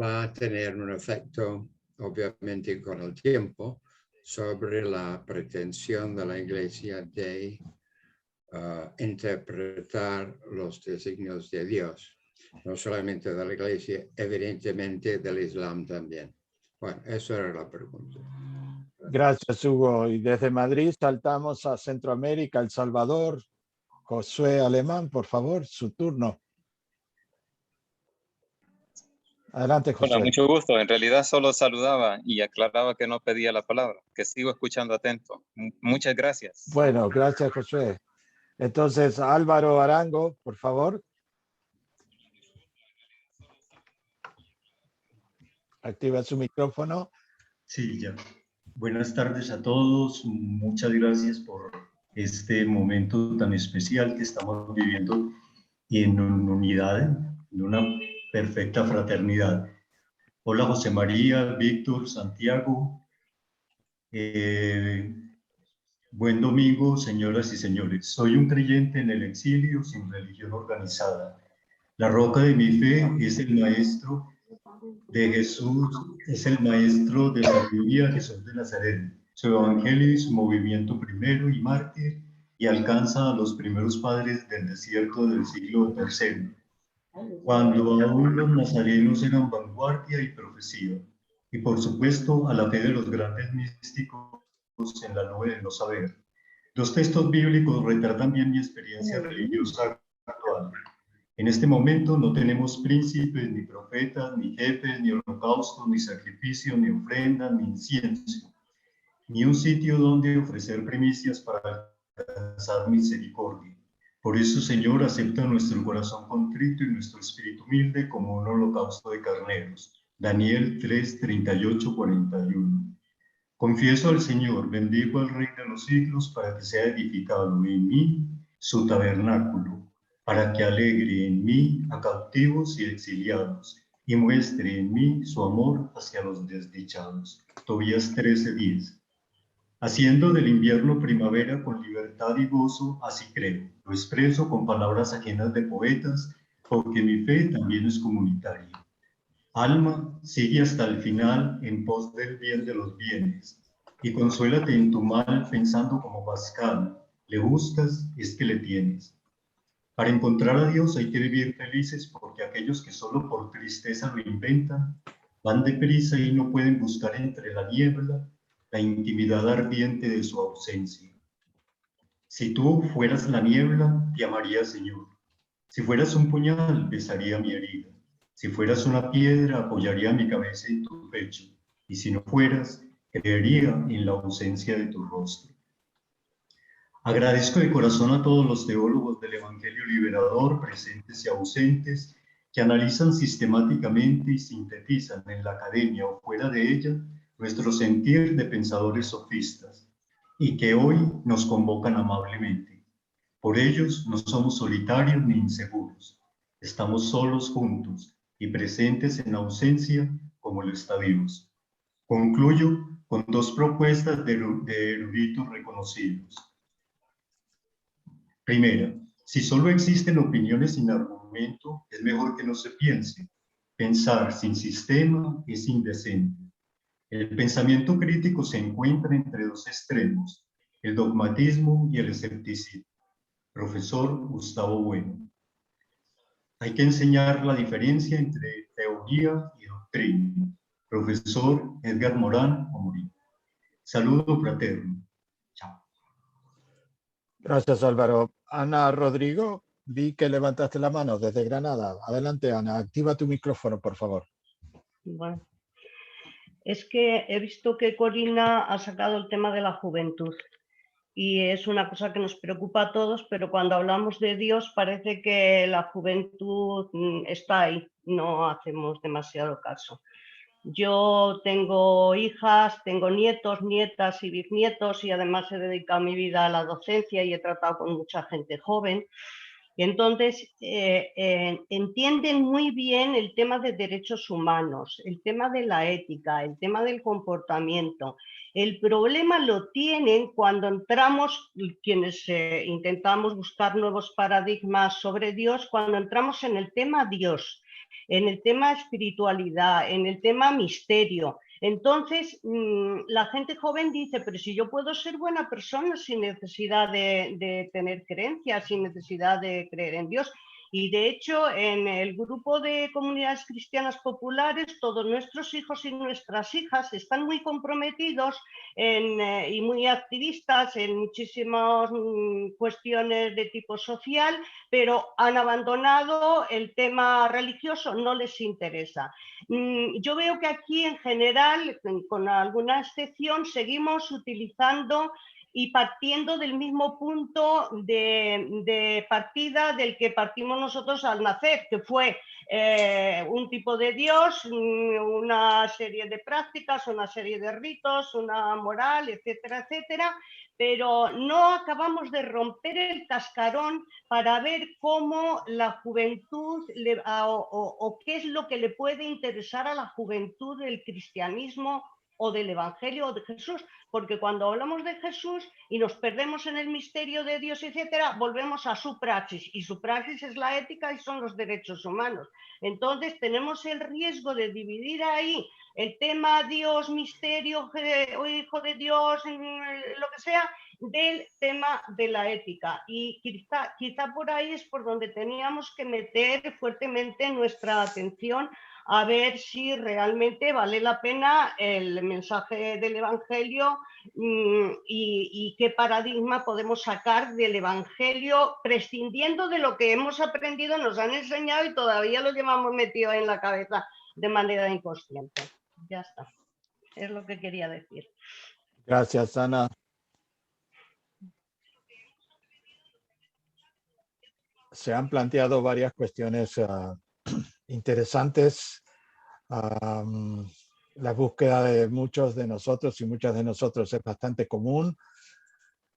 va a tener un efecto, obviamente con el tiempo, sobre la pretensión de la Iglesia de interpretar los designios de Dios, no solamente de la Iglesia, evidentemente del Islam también. Bueno, eso era la pregunta. Gracias, Hugo. Y desde Madrid saltamos a Centroamérica, El Salvador. Josué Alemán, por favor, su turno. Adelante, José. Hola, mucho gusto. En realidad solo saludaba y aclaraba que no pedía la palabra, que sigo escuchando atento. Muchas gracias. Bueno, gracias, José. Entonces, Álvaro Arango, por favor. Activa su micrófono. Sí, ya. Buenas tardes a todos. Muchas gracias por este momento tan especial que estamos viviendo en unidad, en una perfecta fraternidad. Hola José María, Víctor, Santiago. Buen domingo, señoras y señores. Soy un creyente en el exilio sin religión organizada. La roca de mi fe es el Maestro de Jesús, es el Maestro de sabiduría, Jesús de Nazaret. Su evangelio y su movimiento primero y mártir, y alcanza a los primeros padres del desierto del siglo III, cuando aún los nazarenos eran vanguardia y profecía, y por supuesto a la fe de los grandes místicos en la nube del no saber. Los textos bíblicos retratan bien mi experiencia religiosa actual. En este momento no tenemos príncipes, ni profetas, ni jefes, ni holocaustos, ni sacrificios, ni ofrendas, ni incienso, ni un sitio donde ofrecer primicias para alcanzar misericordia. Por eso, Señor, acepta nuestro corazón contrito y nuestro espíritu humilde como un holocausto de carneros. Daniel 3, 38, 41. Confieso al Señor, bendigo al Rey de los siglos para que sea edificado en mí su tabernáculo, para que alegre en mí a cautivos y exiliados, y muestre en mí su amor hacia los desdichados. Tobías 13:10. Haciendo del invierno primavera con libertad y gozo, así creo. Lo expreso con palabras ajenas de poetas, porque mi fe también es comunitaria. Alma, sigue hasta el final en pos del bien de los bienes, y consuélate en tu mal pensando como Pascal. Le buscas, es que le tienes. Para encontrar a Dios hay que vivir felices, porque aquellos que solo por tristeza lo inventan, van deprisa y no pueden buscar entre la niebla la intimidad ardiente de su ausencia. Si tú fueras la niebla, te amaría, Señor. Si fueras un puñal, besaría mi herida. Si fueras una piedra, apoyaría mi cabeza en tu pecho. Y si no fueras, creería en la ausencia de tu rostro. Agradezco de corazón a todos los teólogos del Evangelio Liberador, presentes y ausentes, que analizan sistemáticamente y sintetizan en la academia o fuera de ella nuestro sentir de pensadores sofistas, y que hoy nos convocan amablemente. Por ellos no somos solitarios ni inseguros, estamos solos juntos y presentes en ausencia como lo está Dios. Concluyo con dos propuestas de eruditos reconocidos. Primera, si solo existen opiniones sin argumento, es mejor que no se piense. Pensar sin sistema es indecente. El pensamiento crítico se encuentra entre dos extremos, el dogmatismo y el escepticismo. Profesor Gustavo Bueno. Hay que enseñar la diferencia entre teoría y doctrina. Profesor Edgar Morán Amorín. Saludo fraterno. Chao. Gracias, Álvaro. Ana Rodrigo, vi que levantaste la mano desde Granada. Adelante, Ana. Activa tu micrófono, por favor. Bueno, es que he visto que Corina ha sacado el tema de la juventud y es una cosa que nos preocupa a todos, pero cuando hablamos de Dios parece que la juventud está ahí, no hacemos demasiado caso. Yo tengo hijas, tengo nietos, nietas y bisnietos, y además he dedicado mi vida a la docencia y he tratado con mucha gente joven. Y entonces entienden muy bien el tema de derechos humanos, el tema de la ética, el tema del comportamiento. El problema lo tienen cuando entramos, quienes intentamos buscar nuevos paradigmas sobre Dios, cuando entramos en el tema Dios, en el tema espiritualidad, en el tema misterio. Entonces, la gente joven dice, pero si yo puedo ser buena persona sin necesidad de tener creencias, sin necesidad de creer en Dios. Y de hecho, en el grupo de comunidades cristianas populares, todos nuestros hijos y nuestras hijas están muy comprometidos y muy activistas en muchísimas cuestiones de tipo social, pero han abandonado el tema religioso, no les interesa. Yo veo que aquí en general, con alguna excepción, seguimos utilizando y partiendo del mismo punto de partida del que partimos nosotros al nacer, que fue un tipo de Dios, una serie de prácticas, una serie de ritos, una moral, etcétera, etcétera, pero no acabamos de romper el cascarón para ver cómo la juventud o qué es lo que le puede interesar a la juventud del cristianismo o del Evangelio o de Jesús, porque cuando hablamos de Jesús y nos perdemos en el misterio de Dios, etcétera, volvemos a su praxis, y su praxis es la ética y son los derechos humanos. Entonces tenemos el riesgo de dividir ahí el tema Dios, misterio, o hijo de Dios, lo que sea, del tema de la ética, y quizá por ahí es por donde teníamos que meter fuertemente nuestra atención a ver si realmente vale la pena el mensaje del Evangelio y qué paradigma podemos sacar del Evangelio prescindiendo de lo que hemos aprendido, nos han enseñado y todavía lo llevamos metido en la cabeza de manera inconsciente. Ya está, es lo que quería decir. Gracias, Ana. Se han planteado varias cuestiones interesantes. La búsqueda de muchos de nosotros y muchas de nosotros es bastante común.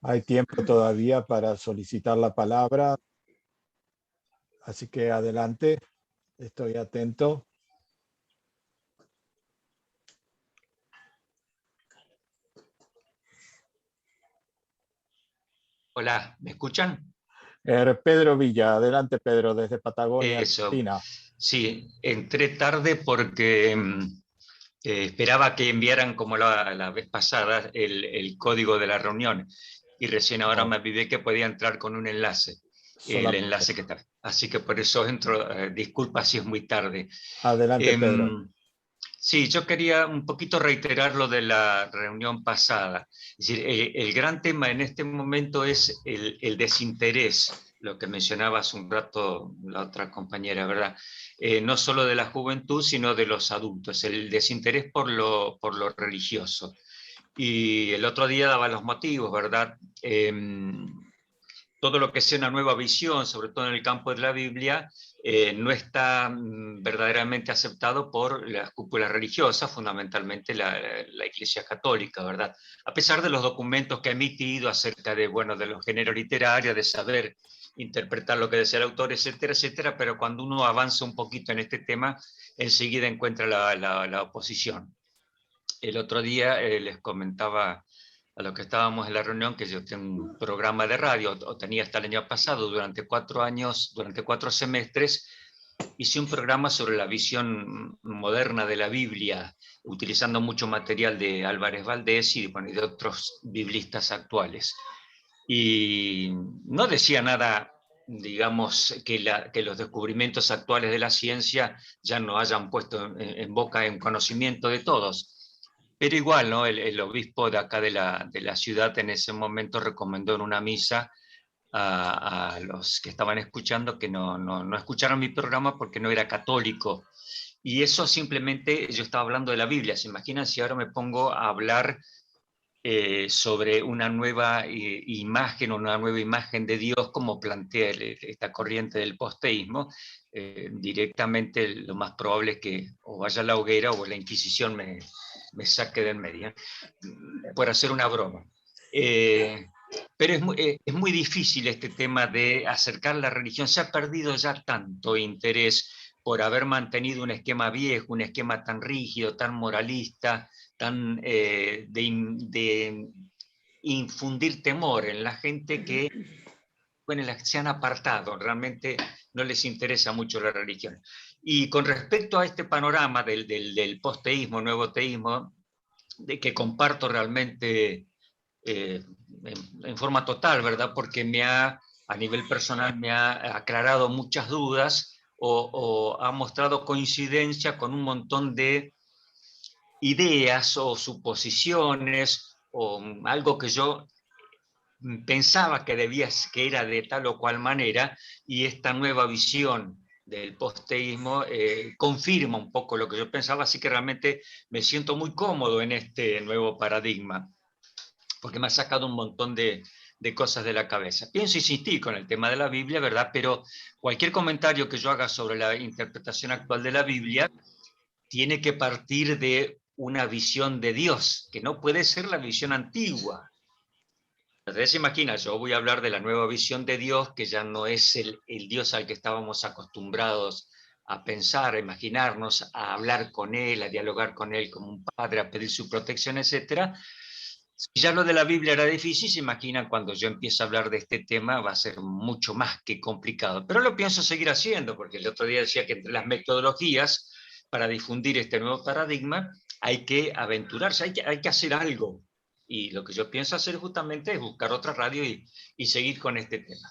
Hay tiempo todavía para solicitar la palabra. Así que adelante, estoy atento. Hola, ¿me escuchan? Pedro Villa, adelante Pedro, desde Patagonia, Eso. Argentina. Sí, entré tarde porque esperaba que enviaran, como la vez pasada, el código de la reunión. Y recién ahora me avivé que podía entrar con un enlace. El enlace que está. Así que por eso entro. Disculpa si es muy tarde. Adelante, Pedro. Sí, yo quería un poquito reiterar lo de la reunión pasada. Es decir, el gran tema en este momento es el desinterés, lo que mencionaba hace un rato la otra compañera, ¿verdad? No solo de la juventud, sino de los adultos, el desinterés por lo religioso. Y el otro día daba los motivos, ¿verdad? Todo lo que sea una nueva visión, sobre todo en el campo de la Biblia, no está verdaderamente aceptado por las cúpulas religiosas, fundamentalmente la Iglesia Católica, ¿verdad? A pesar de los documentos que ha emitido acerca de, bueno, de los géneros literarios, de saber interpretar lo que decía el autor, etcétera, etcétera, pero cuando uno avanza un poquito en este tema, enseguida encuentra la oposición. El otro día les comentaba a los que estábamos en la reunión que yo tengo un programa de radio, o tenía hasta el año pasado, durante 4 años, durante 4 semestres, hice un programa sobre la visión moderna de la Biblia, utilizando mucho material de Álvarez Valdés y de otros biblistas actuales. Y no decía nada, digamos, que los descubrimientos actuales de la ciencia ya no hayan puesto en boca, en conocimiento de todos. Pero igual, ¿no? El obispo de acá de la ciudad en ese momento recomendó en una misa a los que estaban escuchando que no escucharan mi programa porque no era católico. Y eso simplemente, yo estaba hablando de la Biblia. ¿Se imaginan si ahora me pongo a hablar sobre una nueva imagen, una nueva imagen de Dios, como plantea esta corriente del posteísmo? Directamente lo más probable es que o vaya a la hoguera o la Inquisición me saque del medio, por hacer una broma. Pero es muy difícil este tema de acercar la religión. Se ha perdido ya tanto interés por haber mantenido un esquema viejo, un esquema tan rígido, tan moralista, tan de infundir temor en la gente que, bueno, se han apartado, realmente no les interesa mucho la religión. Y con respecto a este panorama del posteísmo, nuevo teísmo, de que comparto realmente en forma total, ¿verdad? Porque me ha a nivel personal me ha aclarado muchas dudas o ha mostrado coincidencia con un montón de ideas o suposiciones o algo que yo pensaba que era de tal o cual manera, y esta nueva visión del posteísmo confirma un poco lo que yo pensaba, así que realmente me siento muy cómodo en este nuevo paradigma, porque me ha sacado un montón de cosas de la cabeza. Pienso insistir con el tema de la Biblia, ¿verdad? Pero cualquier comentario que yo haga sobre la interpretación actual de la Biblia tiene que partir de una visión de Dios, que no puede ser la visión antigua. Entonces, imagina, yo voy a hablar de la nueva visión de Dios, que ya no es el Dios al que estábamos acostumbrados a pensar, a imaginarnos, a hablar con Él, a dialogar con Él como un padre, a pedir su protección, etc. Si ya lo de la Biblia era difícil, se imaginan cuando yo empiezo a hablar de este tema va a ser mucho más que complicado. Pero lo pienso seguir haciendo, porque el otro día decía que entre las metodologías para difundir este nuevo paradigma hay que aventurarse, hay que hacer algo. Y lo que yo pienso hacer justamente es buscar otra radio y seguir con este tema.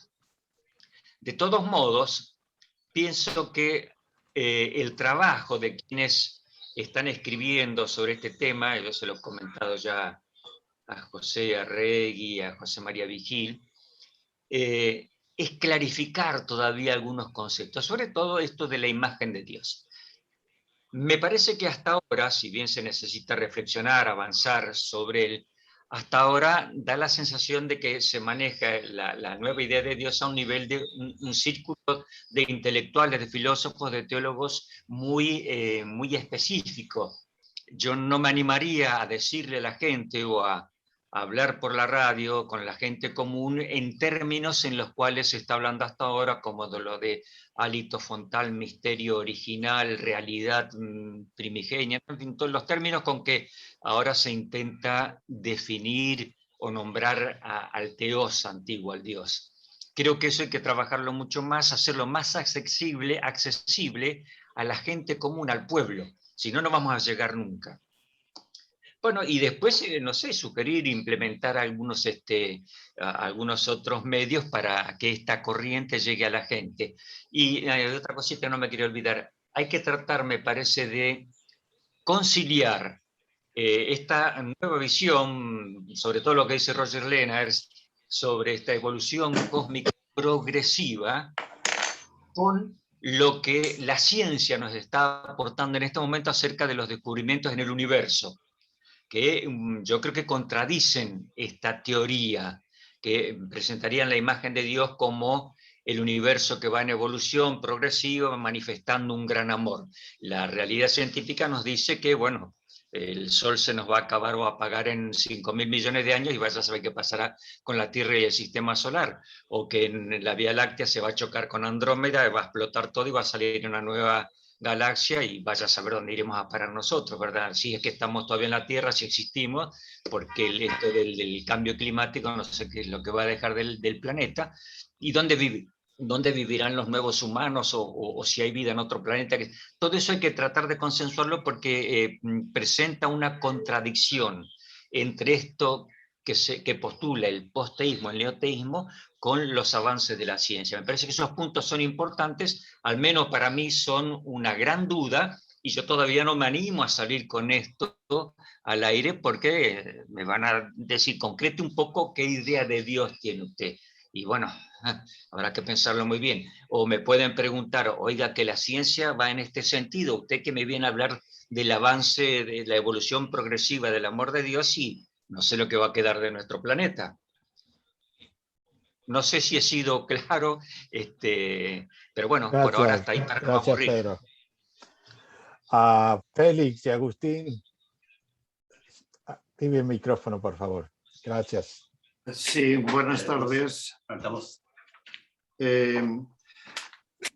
De todos modos, pienso que el trabajo de quienes están escribiendo sobre este tema, yo se lo he comentado ya a José Arregui, a José María Vigil, es clarificar todavía algunos conceptos, sobre todo esto de la imagen de Dios. Me parece que hasta ahora, si bien se necesita reflexionar, avanzar sobre él, hasta ahora da la sensación de que se maneja la nueva idea de Dios a un nivel de un círculo de intelectuales, de filósofos, de teólogos muy, muy específico. Yo no me animaría a decirle a la gente o a hablar por la radio con la gente común en términos en los cuales se está hablando hasta ahora, como de lo de hálito frontal, misterio original, realidad primigenia, en fin, todos los términos con que ahora se intenta definir o nombrar al teos antiguo, al Dios. Creo que eso hay que trabajarlo mucho más, hacerlo más accesible a la gente común, al pueblo, si no, no vamos a llegar nunca. Bueno, y después, no sé, sugerir, implementar algunos otros medios para que esta corriente llegue a la gente. Y otra cosita no me quería olvidar, hay que tratar, me parece, de conciliar esta nueva visión, sobre todo lo que dice Roger Lenners, sobre esta evolución cósmica progresiva, con lo que la ciencia nos está aportando en este momento acerca de los descubrimientos en el universo, que yo creo que contradicen esta teoría, que presentarían la imagen de Dios como el universo que va en evolución progresiva, manifestando un gran amor. La realidad científica nos dice que, bueno, el Sol se nos va a acabar o apagar en 5.000 millones de años y vaya a saber qué pasará con la Tierra y el sistema solar, o que en la Vía Láctea se va a chocar con Andrómeda, va a explotar todo y va a salir una nueva galaxia y vaya a saber dónde iremos a parar nosotros, ¿verdad? Si es que estamos todavía en la Tierra, si existimos, porque esto del cambio climático no sé qué es lo que va a dejar del planeta, y dónde vivirán los nuevos humanos o si hay vida en otro planeta. Todo eso hay que tratar de consensuarlo porque presenta una contradicción entre esto que postula el posteísmo, el neoteísmo, con los avances de la ciencia. Me parece que esos puntos son importantes, al menos para mí son una gran duda, y yo todavía no me animo a salir con esto al aire porque me van a decir, concrete un poco qué idea de Dios tiene usted. Y bueno, habrá que pensarlo muy bien. O me pueden preguntar, oiga, que la ciencia va en este sentido, usted que me viene a hablar del avance, de la evolución progresiva del amor de Dios, y no sé lo que va a quedar de nuestro planeta. No sé si he sido claro, pero bueno, gracias, por ahora hasta ahí para no aburrir. Pedro. A Félix y Agustín, dime el micrófono, por favor. Gracias. Sí, buenas tardes.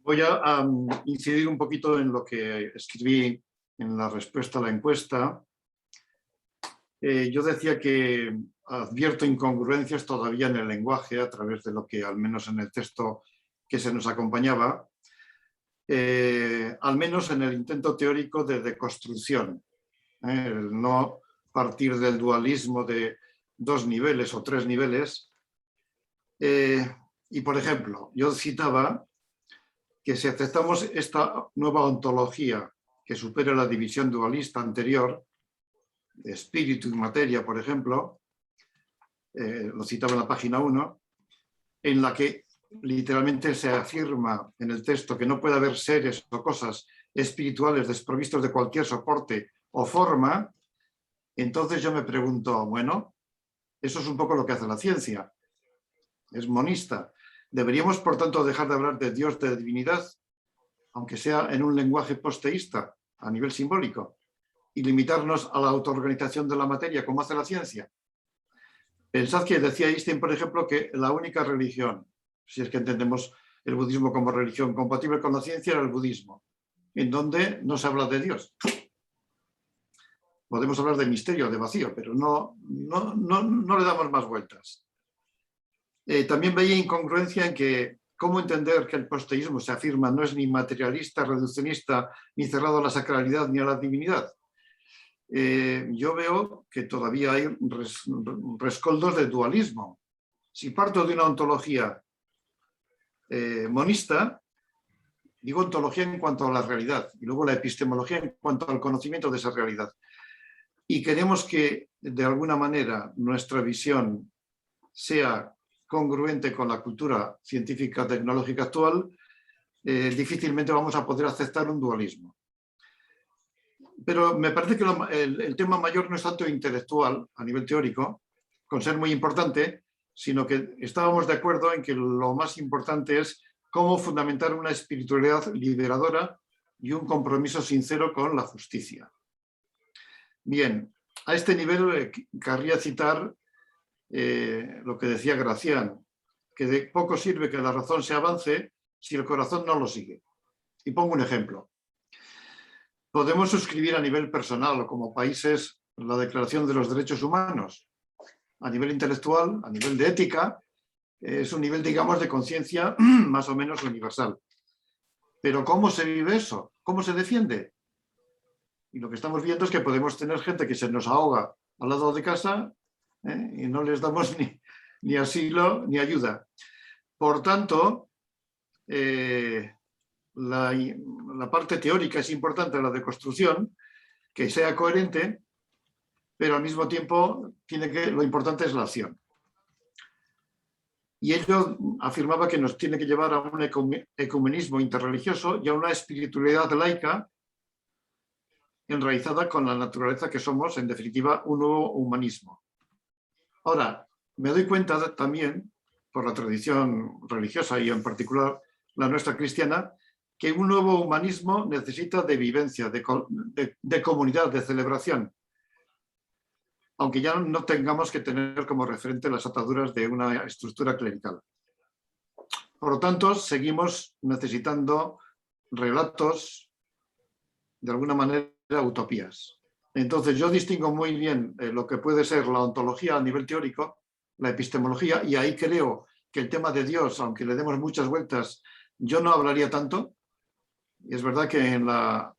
Voy a incidir un poquito en lo que escribí en la respuesta a la encuesta. Yo decía que advierto incongruencias todavía en el lenguaje a través de lo que, al menos en el texto que se nos acompañaba, al menos en el intento teórico de deconstrucción, el no partir del dualismo de 2 niveles o 3 niveles. Y, por ejemplo, yo citaba que si aceptamos esta nueva ontología que supera la división dualista anterior, de espíritu y materia, por ejemplo, lo citaba en la página 1, en la que literalmente se afirma en el texto que no puede haber seres o cosas espirituales desprovistos de cualquier soporte o forma, entonces yo me pregunto, bueno, eso es un poco lo que hace la ciencia, es monista. ¿Deberíamos, por tanto, dejar de hablar de Dios, de divinidad, aunque sea en un lenguaje posteísta, a nivel simbólico, y limitarnos a la autoorganización de la materia, como hace la ciencia? Pensad que decía Einstein, por ejemplo, que la única religión, si es que entendemos el budismo como religión compatible con la ciencia, era el budismo, en donde no se habla de Dios. Podemos hablar de misterio, de vacío, pero no le damos más vueltas. También veía incongruencia en que cómo entender que el posteísmo, se afirma, no es ni materialista, reduccionista, ni cerrado a la sacralidad ni a la divinidad. Yo veo que todavía hay rescoldos de dualismo. Si parto de una ontología monista, digo ontología en cuanto a la realidad, y luego la epistemología en cuanto al conocimiento de esa realidad. Y queremos que, de alguna manera, nuestra visión sea congruente con la cultura científica tecnológica actual, difícilmente vamos a poder aceptar un dualismo. Pero me parece que el tema mayor no es tanto intelectual a nivel teórico, con ser muy importante, sino que estábamos de acuerdo en que lo más importante es cómo fundamentar una espiritualidad liberadora y un compromiso sincero con la justicia. Bien, a este nivel querría citar lo que decía Gracián, que de poco sirve que la razón se avance si el corazón no lo sigue. Y pongo un ejemplo. Podemos suscribir a nivel personal o como países la Declaración de los Derechos Humanos. A nivel intelectual, a nivel de ética, es un nivel, digamos, de conciencia más o menos universal. Pero ¿cómo se vive eso? ¿Cómo se defiende? Y lo que estamos viendo es que podemos tener gente que se nos ahoga al lado de casa y no les damos ni asilo ni ayuda. Por tanto, la parte teórica es importante, la de construcción, que sea coherente, pero al mismo tiempo lo importante es la acción. Y ello afirmaba que nos tiene que llevar a un ecumenismo interreligioso y a una espiritualidad laica enraizada con la naturaleza que somos, en definitiva, un nuevo humanismo. Ahora, me doy cuenta también, por la tradición religiosa y en particular la nuestra cristiana, que un nuevo humanismo necesita de vivencia, de comunidad, de celebración, aunque ya no tengamos que tener como referente las ataduras de una estructura clerical. Por lo tanto, seguimos necesitando relatos, de alguna manera, utopías. Entonces, yo distingo muy bien lo que puede ser la ontología a nivel teórico, la epistemología, y ahí creo que el tema de Dios, aunque le demos muchas vueltas, yo no hablaría tanto. Y es verdad que en la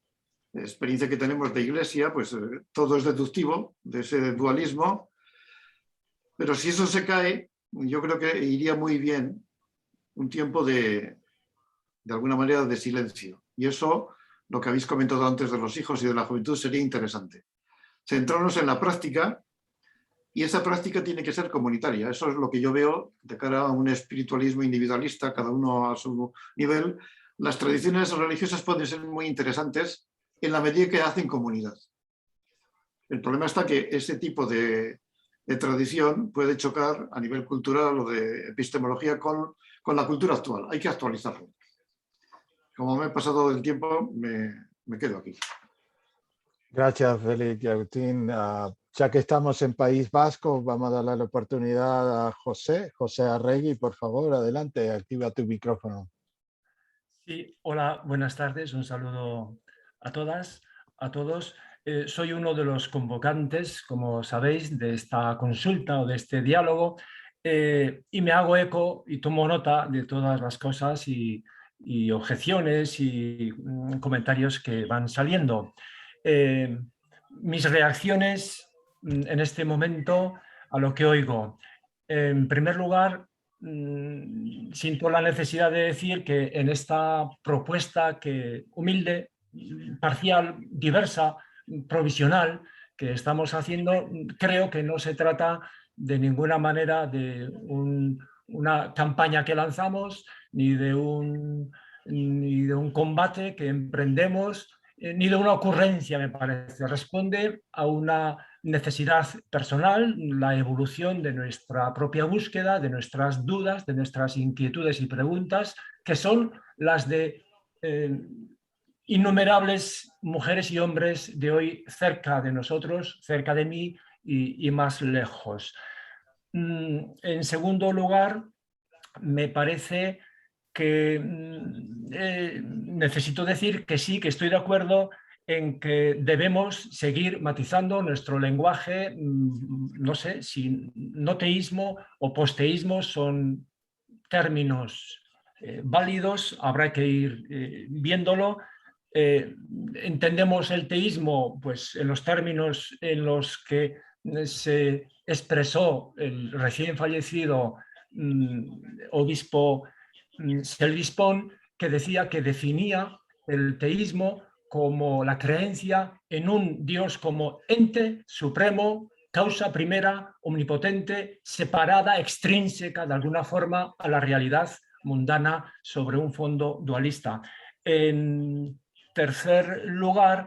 experiencia que tenemos de iglesia, pues todo es deductivo de ese dualismo, pero si eso se cae, yo creo que iría muy bien un tiempo de alguna manera de silencio. Y eso, lo que habéis comentado antes de los hijos y de la juventud, sería interesante. Centrarnos en la práctica, y esa práctica tiene que ser comunitaria. Eso es lo que yo veo de cara a un espiritualismo individualista, cada uno a su nivel. Las tradiciones religiosas pueden ser muy interesantes en la medida que hacen comunidad. El problema está que ese tipo de tradición puede chocar a nivel cultural o de epistemología con la cultura actual. Hay que actualizarlo. Como me he pasado el tiempo, me quedo aquí. Gracias, Félix y Agustín. Ya que estamos en País Vasco, vamos a darle la oportunidad a José Arregui. Por favor, adelante, activa tu micrófono. Sí, hola, buenas tardes, un saludo a todas, a todos. Soy uno de los convocantes, como sabéis, de esta consulta o de este diálogo y me hago eco y tomo nota de todas las cosas y objeciones y comentarios que van saliendo. Mis reacciones en este momento a lo que oigo. En primer lugar, siento la necesidad de decir que en esta propuesta humilde, parcial, diversa, provisional que estamos haciendo, creo que no se trata de ninguna manera de una campaña que lanzamos, ni de un combate que emprendemos, ni de una ocurrencia, me parece. Responde a una necesidad personal, la evolución de nuestra propia búsqueda, de nuestras dudas, de nuestras inquietudes y preguntas, que son las de innumerables mujeres y hombres de hoy cerca de nosotros, cerca de mí y más lejos. En segundo lugar, me parece que necesito decir que sí, que estoy de acuerdo en que debemos seguir matizando nuestro lenguaje. No sé si noteísmo o posteísmo son términos válidos, habrá que ir viéndolo. Entendemos el teísmo pues, en los términos en los que se expresó el recién fallecido obispo Selvispón, que decía que definía el teísmo como la creencia en un Dios como ente supremo, causa primera, omnipotente, separada, extrínseca de alguna forma a la realidad mundana sobre un fondo dualista. En tercer lugar,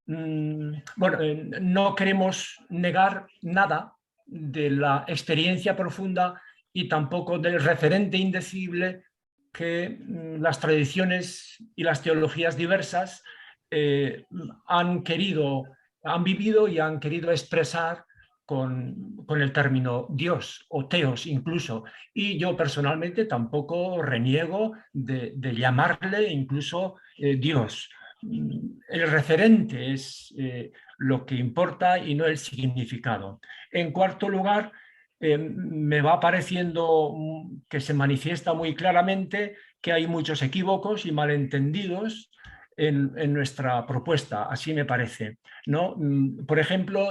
bueno, no queremos negar nada de la experiencia profunda y tampoco del referente indecible que las tradiciones y las teologías diversas han vivido y han querido expresar con el término Dios o teos incluso. Y yo personalmente tampoco reniego de llamarle incluso Dios. El referente es lo que importa y no el significado. En cuarto lugar, me va pareciendo que se manifiesta muy claramente que hay muchos equívocos y malentendidos en nuestra propuesta, así me parece, ¿no? Por ejemplo,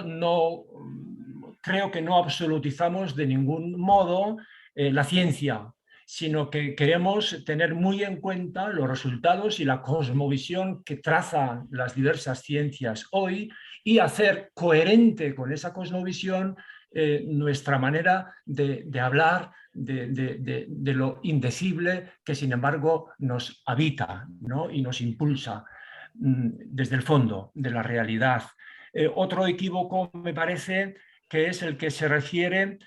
creo que no absolutizamos de ningún modo la ciencia, sino que queremos tener muy en cuenta los resultados y la cosmovisión que trazan las diversas ciencias hoy y hacer coherente con esa cosmovisión nuestra manera de hablar de lo indecible que sin embargo nos habita, ¿no? Y nos impulsa desde el fondo de la realidad. Otro equívoco me parece que es el que se refiere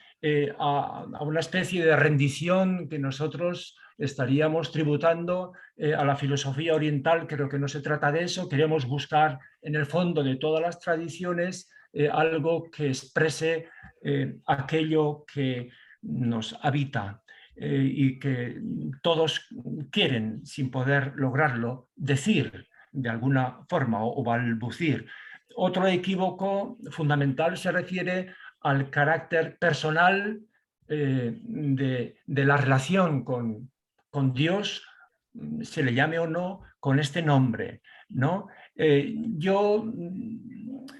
a una especie de rendición que nosotros estaríamos tributando a la filosofía oriental. Creo que no se trata de eso. Queremos buscar en el fondo de todas las tradiciones algo que exprese aquello que nos habita y que todos quieren, sin poder lograrlo, decir de alguna forma o balbucir. Otro equívoco fundamental se refiere al carácter personal de la relación con Dios, se le llame o no, con este nombre, ¿no? Yo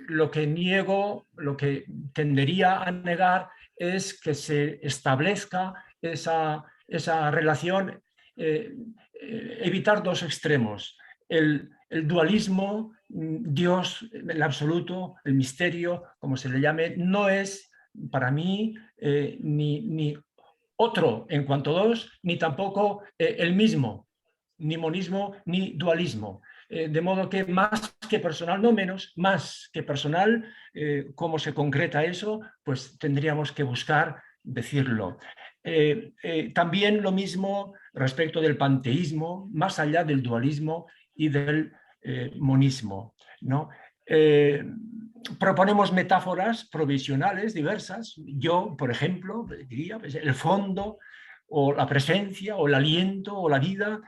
lo que niego, lo que tendería a negar es que se establezca esa relación, evitar dos extremos, el dualismo, Dios, el absoluto, el misterio, como se le llame, no es para mí ni otro en cuanto dos, ni tampoco el mismo, ni monismo ni dualismo. De modo que más que personal, no menos, más que personal, ¿cómo se concreta eso? Pues tendríamos que buscar decirlo. También lo mismo respecto del panteísmo, más allá del dualismo y del monismo, ¿no? Proponemos metáforas provisionales diversas. Yo, por ejemplo, diría pues, el fondo o la presencia o el aliento o la vida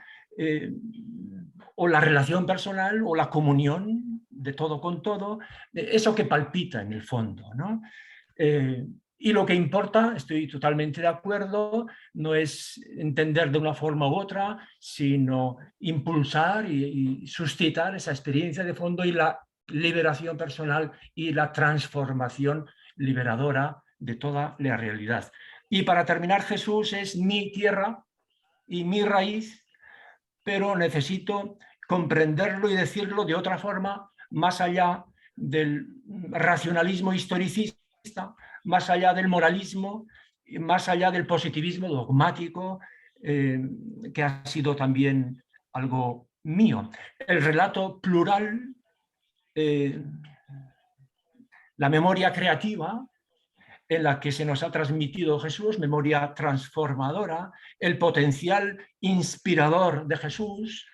o la relación personal o la comunión de todo con todo, eso que palpita en el fondo, ¿no? Y lo que importa, estoy totalmente de acuerdo, no es entender de una forma u otra, sino impulsar y suscitar esa experiencia de fondo y la liberación personal y la transformación liberadora de toda la realidad. Y para terminar, Jesús es mi tierra y mi raíz, pero necesito comprenderlo y decirlo de otra forma, más allá del racionalismo historicista, más allá del moralismo, más allá del positivismo dogmático, que ha sido también algo mío. El relato plural, la memoria creativa en la que se nos ha transmitido Jesús, memoria transformadora, el potencial inspirador de Jesús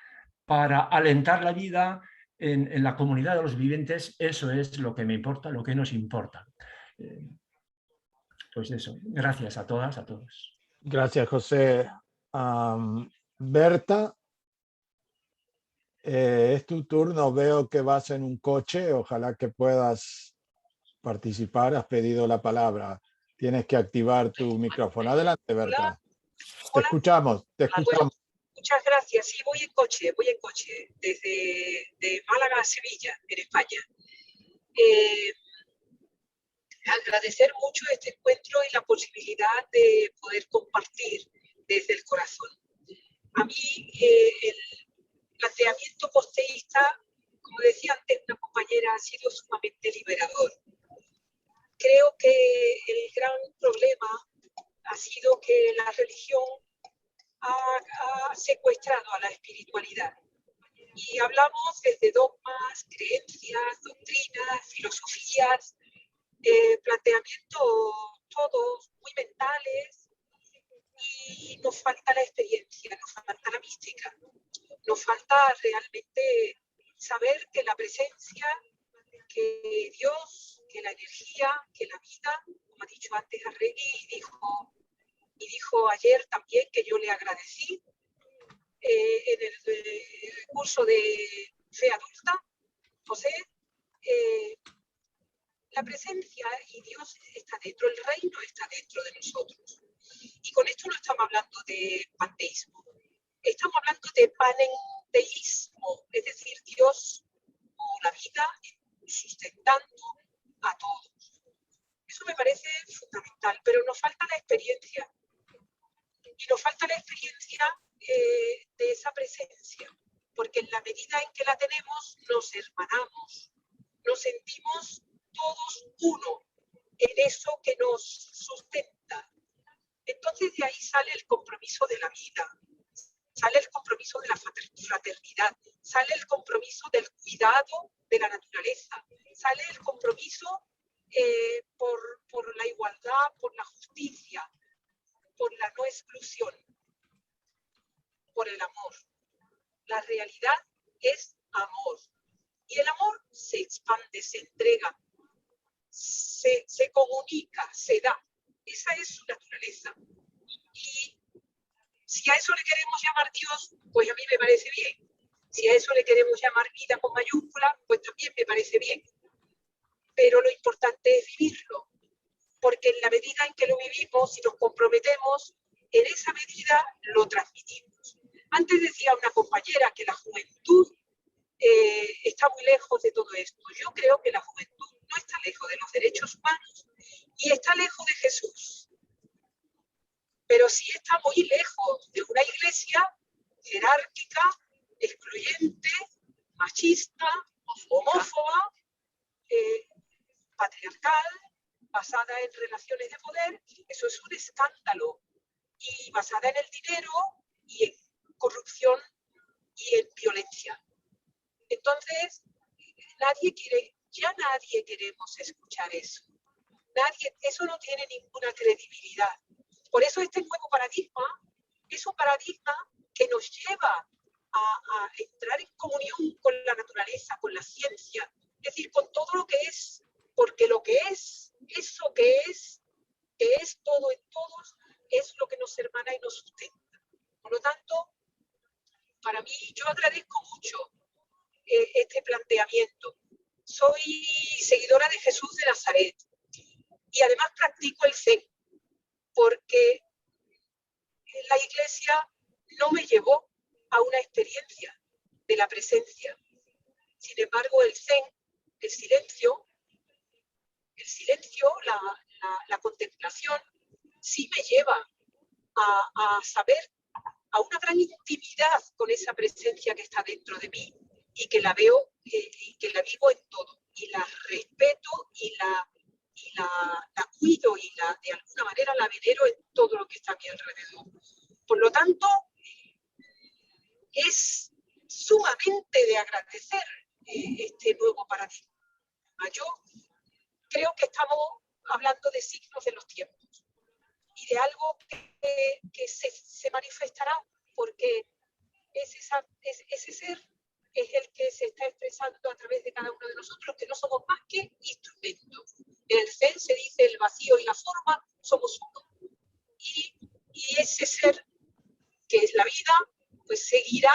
para alentar la vida en la comunidad de los vivientes, eso es lo que me importa, lo que nos importa. Pues eso, gracias a todas, a todos. Gracias, José. Berta, es tu turno, veo que vas en un coche, ojalá que puedas participar, has pedido la palabra. Tienes que activar tu micrófono. Adelante, Berta. Te escuchamos, te escuchamos. Muchas gracias. Sí, voy en coche desde de Málaga a Sevilla, en España. Agradecer mucho este encuentro y la posibilidad de poder compartir desde el corazón. A mí el planteamiento posteísta, como decía antes una compañera, ha sido sumamente liberador. Creo que el gran problema ha sido que la religión ha secuestrado a la espiritualidad. Y hablamos desde dogmas, creencias, doctrinas, filosofías, planteamientos todos muy mentales, y nos falta la experiencia, nos falta la mística, nos falta realmente saber que la presencia, que Dios, que la energía, que la vida, como ha dicho antes Arregui y dijo ayer también, que yo le agradecí en el curso de Fe Adulta, José, la presencia y Dios está dentro, el reino está dentro de nosotros. Y con esto no estamos hablando de panteísmo, estamos hablando de panenteísmo, es decir, Dios o la vida sustentando a todos. Eso me parece fundamental, pero nos falta la experiencia. Y nos falta la experiencia de esa presencia, porque en la medida en que la tenemos, nos hermanamos, nos sentimos todos uno en eso que nos sustenta. Entonces de ahí sale el compromiso de la vida, sale el compromiso de la fraternidad, sale el compromiso del cuidado de la naturaleza, sale el compromiso por la igualdad, por la justicia, por la no exclusión, por el amor. La realidad es amor. Y el amor se expande, se entrega, se comunica, se da. Esa es su naturaleza. Y si a eso le queremos llamar Dios, pues a mí me parece bien. Si a eso le queremos llamar vida con mayúscula, pues también me parece bien. Pero lo importante es vivirlo, porque en la medida en que lo vivimos y nos comprometemos, en esa medida lo transmitimos. Antes decía una compañera que la juventud está muy lejos de todo esto. Yo creo que la juventud no está lejos de los derechos humanos y está lejos de Jesús. Pero sí está muy lejos de una iglesia jerárquica, excluyente, machista, homófoba, patriarcal, basada en relaciones de poder. Eso es un escándalo. Y basada en el dinero y en corrupción y en violencia. Entonces, ya nadie queremos escuchar eso. Eso no tiene ninguna credibilidad. Por eso este nuevo paradigma es un paradigma que nos lleva a entrar en comunión con la naturaleza, con la ciencia, es decir, con todo lo que es, porque lo que es, eso que es todo en todos, es lo que nos hermana y nos sustenta. Por lo tanto, para mí, yo agradezco mucho este planteamiento. Soy seguidora de Jesús de Nazaret y además practico el Zen, porque la Iglesia no me llevó a una experiencia de la presencia. Sin embargo, el Zen, el silencio, la contemplación, sí me lleva a saber, a una gran intimidad con esa presencia que está dentro de mí y que la veo y que la vivo en todo. Y la respeto y la cuido y de alguna manera la venero en todo lo que está a mi alrededor. Por lo tanto, es sumamente de agradecer este nuevo paradigma. Yo creo que estamos hablando de signos de los tiempos y de algo que se manifestará, porque ese ser es el que se está expresando a través de cada uno de nosotros, que no somos más que instrumentos. En el Zen se dice el vacío y la forma, somos uno. Y ese ser, que es la vida, pues seguirá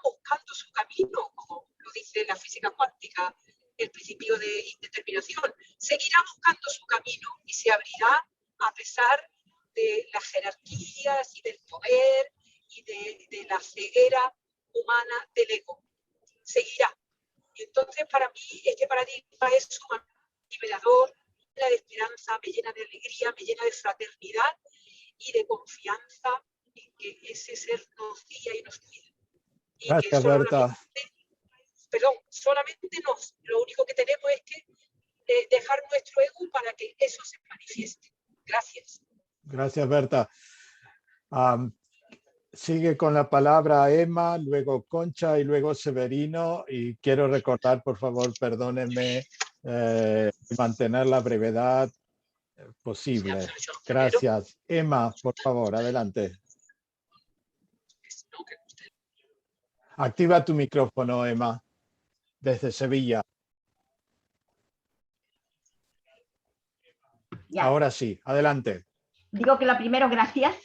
buscando su camino, como lo dice la física cuántica, el principio de indeterminación. Seguirá buscando su camino y se abrirá a pesar de las jerarquías y del poder y de la ceguera humana del ego. Seguirá. Y entonces para mí este paradigma es sumamente liberador, me llena de esperanza, me llena de alegría, me llena de fraternidad y de confianza en que ese ser nos guía y nos cuida. Y gracias, que Berta. Solamente lo único que tenemos es que dejar nuestro ego para que eso se manifieste. Gracias. Gracias, Berta. Sigue con la palabra Emma, luego Concha y luego Severino. Y quiero recordar, por favor, perdónenme, mantener la brevedad posible. Gracias. Emma, por favor, adelante. Activa tu micrófono, Emma, desde Sevilla. Ya. Ahora sí, adelante. Digo que lo primero, gracias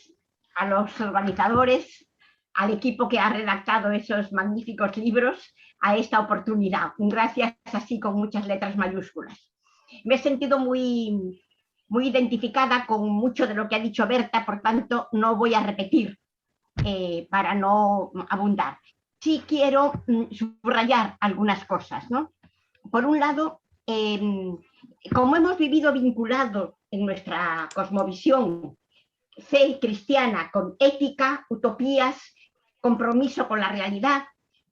a los organizadores, al equipo que ha redactado esos magníficos libros, a esta oportunidad. Gracias así con muchas letras mayúsculas. Me he sentido muy identificada con mucho de lo que ha dicho Berta, por tanto no voy a repetir para no abundar. Sí quiero subrayar algunas cosas, ¿no? Por un lado, como hemos vivido vinculado en nuestra cosmovisión fe cristiana con ética, utopías, compromiso con la realidad,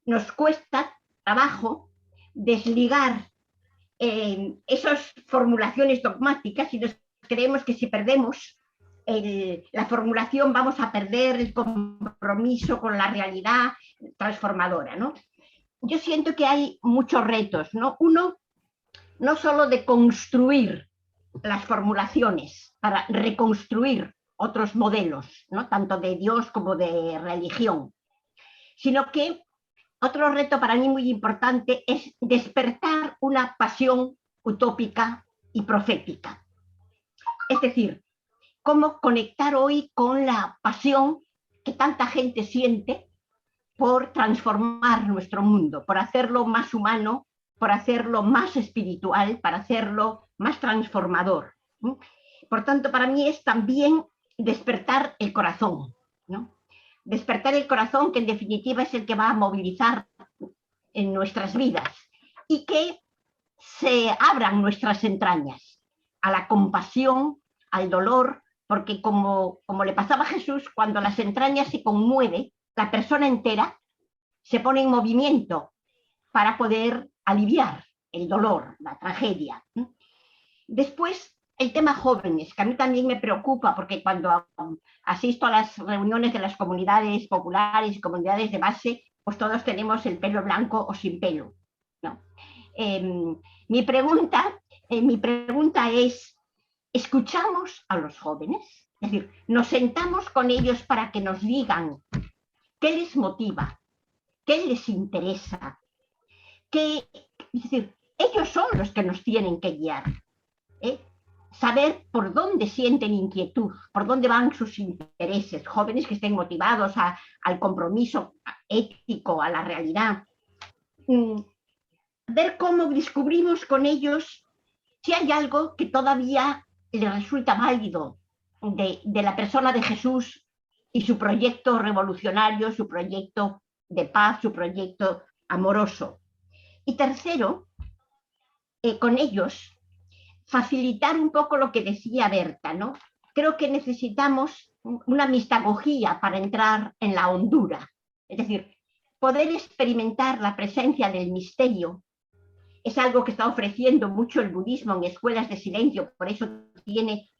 nos cuesta trabajo desligar esas formulaciones dogmáticas y nos creemos que si perdemos la formulación vamos a perder el compromiso con la realidad transformadora, ¿no? Yo siento que hay muchos retos, ¿no? Uno, no solo de construir las formulaciones para reconstruir otros modelos, ¿no? Tanto de Dios como de religión, sino que otro reto para mí muy importante es despertar una pasión utópica y profética. Es decir, cómo conectar hoy con la pasión que tanta gente siente por transformar nuestro mundo, por hacerlo más humano, por hacerlo más espiritual, para hacerlo más transformador. Por tanto, para mí es también despertar el corazón, ¿no? Despertar el corazón, que en definitiva es el que va a movilizar en nuestras vidas y que se abran nuestras entrañas a la compasión, al dolor, porque como le pasaba a Jesús, cuando las entrañas se conmueve, la persona entera se pone en movimiento para poder aliviar el dolor, la tragedia. Después, el tema jóvenes, que a mí también me preocupa, porque cuando asisto a las reuniones de las comunidades populares y comunidades de base, pues todos tenemos el pelo blanco o sin pelo, ¿no? Mi pregunta es, ¿escuchamos a los jóvenes? Es decir, ¿nos sentamos con ellos para que nos digan qué les motiva, qué les interesa? Es decir, ellos son los que nos tienen que guiar, ¿eh? Saber por dónde sienten inquietud, por dónde van sus intereses, jóvenes que estén motivados al compromiso ético, a la realidad. Ver cómo descubrimos con ellos si hay algo que todavía les resulta válido de la persona de Jesús y su proyecto revolucionario, su proyecto de paz, su proyecto amoroso. Y tercero, con ellos facilitar un poco lo que decía Berta, ¿no? creo que necesitamos una mistagogía para entrar en la hondura. Es decir, poder experimentar la presencia del misterio es algo que está ofreciendo mucho el budismo en escuelas de silencio, por eso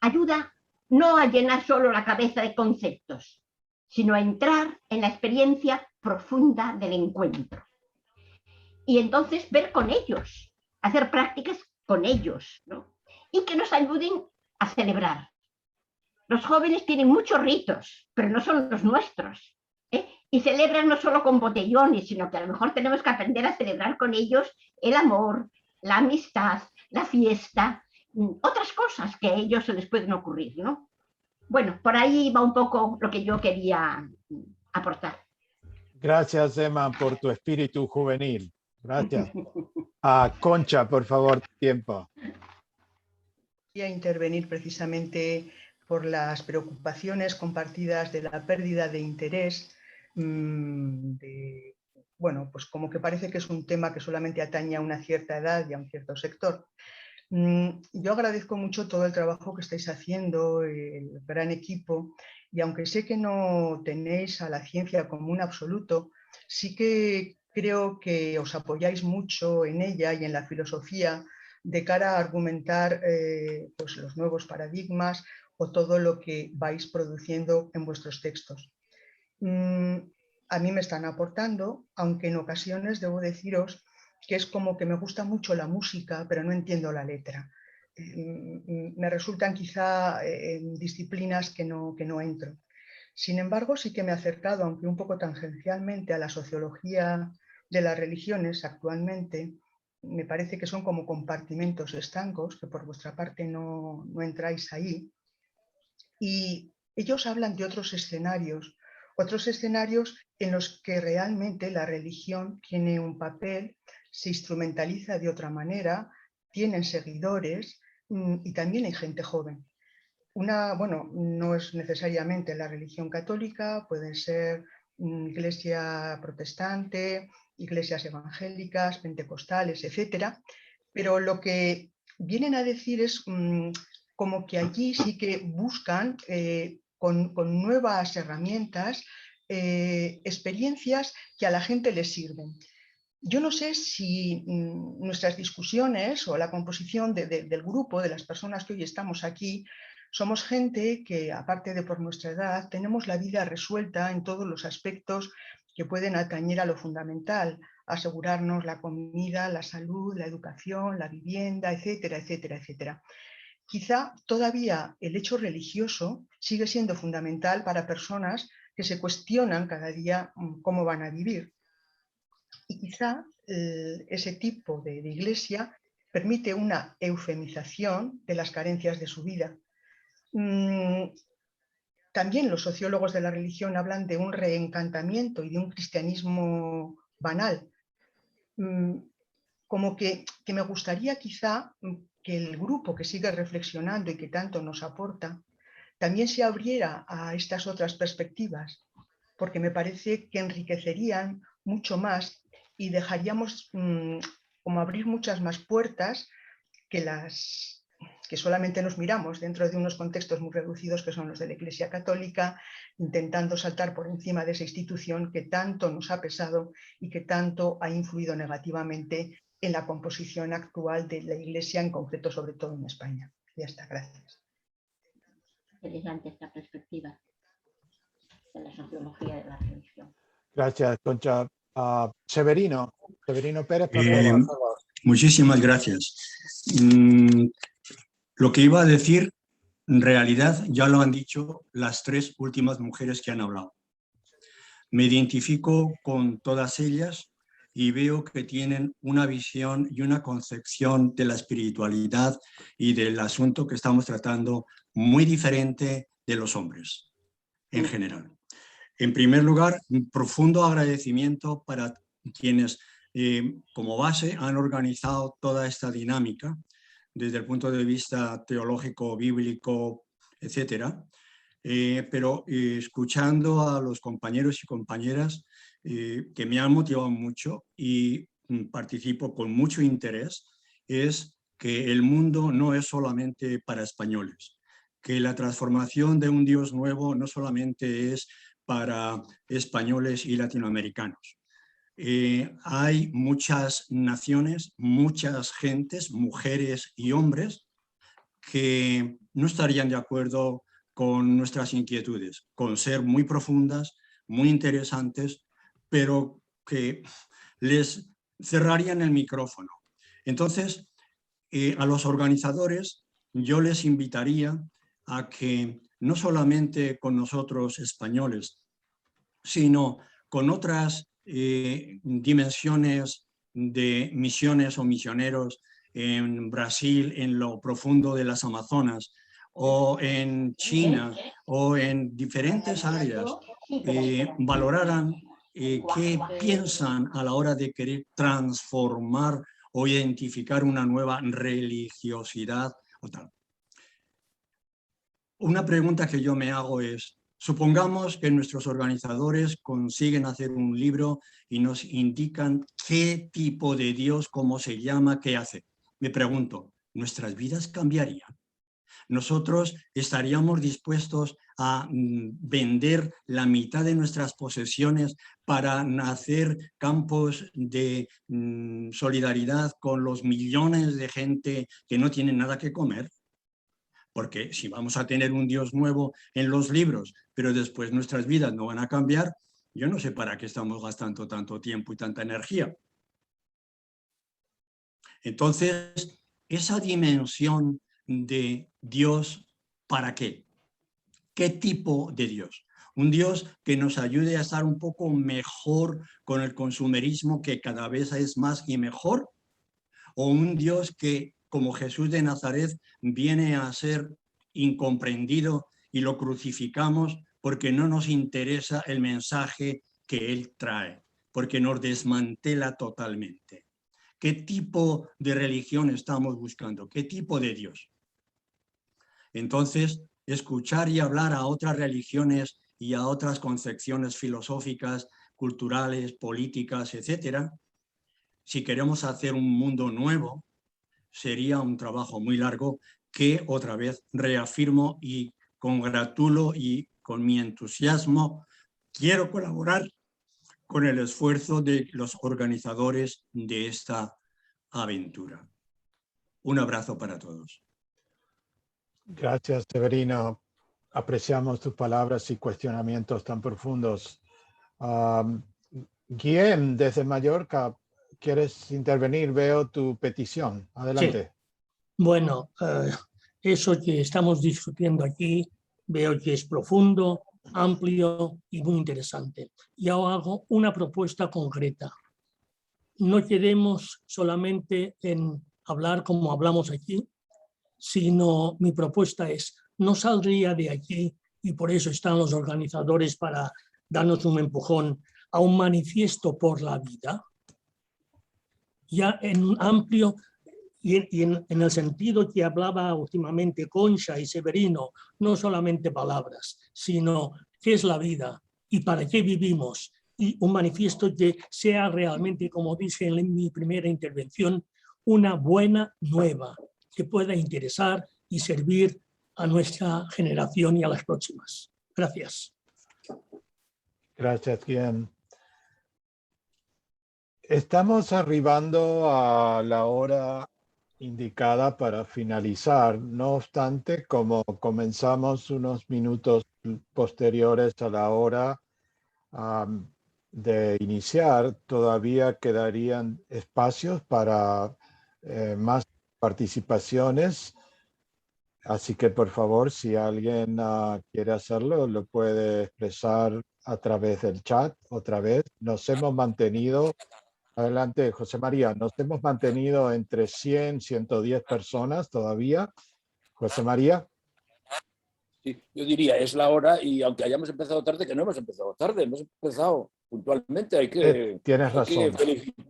ayuda no a llenar solo la cabeza de conceptos, sino a entrar en la experiencia profunda del encuentro. Y entonces ver con ellos, hacer prácticas con ellos, ¿no? Y que nos ayuden a celebrar. Los jóvenes tienen muchos ritos, pero no son los nuestros, ¿eh? Y celebran no solo con botellones, sino que a lo mejor tenemos que aprender a celebrar con ellos el amor, la amistad, la fiesta, otras cosas que a ellos se les pueden ocurrir, ¿no? Bueno, por ahí va un poco lo que yo quería aportar. Gracias, Emma, por tu espíritu juvenil. Gracias. Concha, por favor, tiempo. Quería intervenir precisamente por las preocupaciones compartidas de la pérdida de interés, bueno, pues como que parece que es un tema que solamente atañe a una cierta edad y a un cierto sector. Yo agradezco mucho todo el trabajo que estáis haciendo, el gran equipo, y aunque sé que no tenéis a la ciencia como un absoluto, sí que creo que os apoyáis mucho en ella y en la filosofía de cara a argumentar pues los nuevos paradigmas o todo lo que vais produciendo en vuestros textos. A mí me están aportando, aunque en ocasiones debo deciros que es como que me gusta mucho la música, pero no entiendo la letra. Me resultan quizá disciplinas que no entro. Sin embargo, sí que me he acercado, aunque un poco tangencialmente, a la sociología de las religiones actualmente. Me parece que son como compartimentos estancos, que por vuestra parte no entráis ahí. Y ellos hablan de otros escenarios en los que realmente la religión tiene un papel, se instrumentaliza de otra manera, tienen seguidores y también hay gente joven. Bueno, no es necesariamente la religión católica, puede ser iglesia protestante, iglesias evangélicas, pentecostales, etcétera, pero lo que vienen a decir es como que allí sí que buscan con nuevas herramientas experiencias que a la gente les sirven. Yo no sé si nuestras discusiones o la composición del grupo, de las personas que hoy estamos aquí, somos gente que, aparte de por nuestra edad, tenemos la vida resuelta en todos los aspectos que pueden atañer a lo fundamental, asegurarnos la comida, la salud, la educación, la vivienda, etcétera, etcétera, etcétera. Quizá todavía el hecho religioso sigue siendo fundamental para personas que se cuestionan cada día cómo van a vivir. Y quizá ese tipo de iglesia permite una eufemización de las carencias de su vida. También los sociólogos de la religión hablan de un reencantamiento y de un cristianismo banal. Como que me gustaría quizá que el grupo que sigue reflexionando y que tanto nos aporta también se abriera a estas otras perspectivas, porque me parece que enriquecerían mucho más y dejaríamos como abrir muchas más puertas que solamente nos miramos dentro de unos contextos muy reducidos que son los de la Iglesia Católica, intentando saltar por encima de esa institución que tanto nos ha pesado y que tanto ha influido negativamente en la composición actual de la Iglesia, en concreto sobre todo en España. Ya está, gracias. Interesante esta perspectiva de la sociología de la religión. Gracias, Concha. Severino Pérez, por favor. Muchísimas gracias. Lo que iba a decir, en realidad, ya lo han dicho las tres últimas mujeres que han hablado. Me identifico con todas ellas y veo que tienen una visión y una concepción de la espiritualidad y del asunto que estamos tratando muy diferente de los hombres en general. En primer lugar, un profundo agradecimiento para quienes como base han organizado toda esta dinámica desde el punto de vista teológico, bíblico, etcétera. Pero escuchando a los compañeros y compañeras que me han motivado mucho y participo con mucho interés, es que el mundo no es solamente para españoles. que la transformación de un Dios nuevo no solamente es para españoles y latinoamericanos. Hay muchas naciones, muchas gentes, mujeres y hombres, que no estarían de acuerdo con nuestras inquietudes, con ser muy profundas, muy interesantes, pero que les cerrarían el micrófono. Entonces, a los organizadores yo les invitaría a que no solamente con nosotros españoles, sino con otras dimensiones de misiones o misioneros en Brasil, en lo profundo de las Amazonas, o en China, o en diferentes áreas, valoraran qué piensan a la hora de querer transformar o identificar una nueva religiosidad o tal. Una pregunta que yo me hago es, supongamos que nuestros organizadores consiguen hacer un libro y nos indican qué tipo de Dios, cómo se llama, qué hace. Me pregunto, ¿nuestras vidas cambiarían? ¿Nosotros estaríamos dispuestos a vender la mitad de nuestras posesiones para hacer campos de solidaridad con los millones de gente que no tienen nada que comer? Porque si vamos a tener un Dios nuevo en los libros, pero después nuestras vidas no van a cambiar, yo no sé para qué estamos gastando tanto tiempo y tanta energía. Entonces, esa dimensión de Dios, ¿para qué? ¿Qué tipo de Dios? Un Dios que nos ayude a estar un poco mejor con el consumerismo, que cada vez es más y mejor, o un Dios que, como Jesús de Nazaret, viene a ser incomprendido y lo crucificamos porque no nos interesa el mensaje que Él trae, porque nos desmantela totalmente. ¿Qué tipo de religión estamos buscando? ¿Qué tipo de Dios? Entonces, escuchar y hablar a otras religiones y a otras concepciones filosóficas, culturales, políticas, etcétera, si queremos hacer un mundo nuevo, sería un trabajo muy largo que otra vez reafirmo y congratulo y con mi entusiasmo quiero colaborar con el esfuerzo de los organizadores de esta aventura. Un abrazo para todos. Gracias, Severino. Apreciamos tus palabras y cuestionamientos tan profundos. Guillem, desde Mallorca, ¿quieres intervenir? Veo tu petición. Adelante. Sí. Bueno, eso que estamos discutiendo aquí veo que es profundo, amplio y muy interesante. Yo hago una propuesta concreta. No quedemos solamente en hablar como hablamos aquí, sino mi propuesta es, no saldría de aquí, y por eso están los organizadores para darnos un empujón, a un manifiesto por la vida, ya en un amplio, y en el sentido que hablaba últimamente Concha y Severino, no solamente palabras, sino qué es la vida y para qué vivimos, y un manifiesto que sea realmente, como dije en mi primera intervención, una buena nueva, que pueda interesar y servir a nuestra generación y a las próximas. Gracias. Gracias, Guillem. Estamos arribando a la hora indicada para finalizar. No obstante, como comenzamos unos minutos posteriores a la hora de iniciar, todavía quedarían espacios para más participaciones. Así que, por favor, si alguien quiere hacerlo, lo puede expresar a través del chat otra vez. Nos hemos mantenido, adelante José María, nos hemos mantenido entre 100 y 110 personas todavía. José María. Sí, yo diría, es la hora y aunque hayamos empezado tarde, que no hemos empezado tarde, hemos empezado puntualmente. Hay que, tienes razón.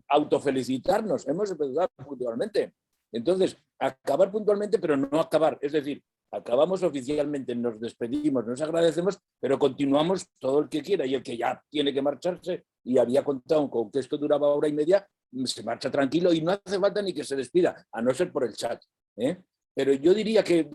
autofelicitarnos, hemos empezado puntualmente. Entonces, acabar puntualmente, pero no acabar. Es decir, acabamos oficialmente, nos despedimos, nos agradecemos, pero continuamos todo el que quiera y el que ya tiene que marcharse y había contado con que esto duraba hora y media, se marcha tranquilo y no hace falta ni que se despida, a no ser por el chat. Pero yo diría que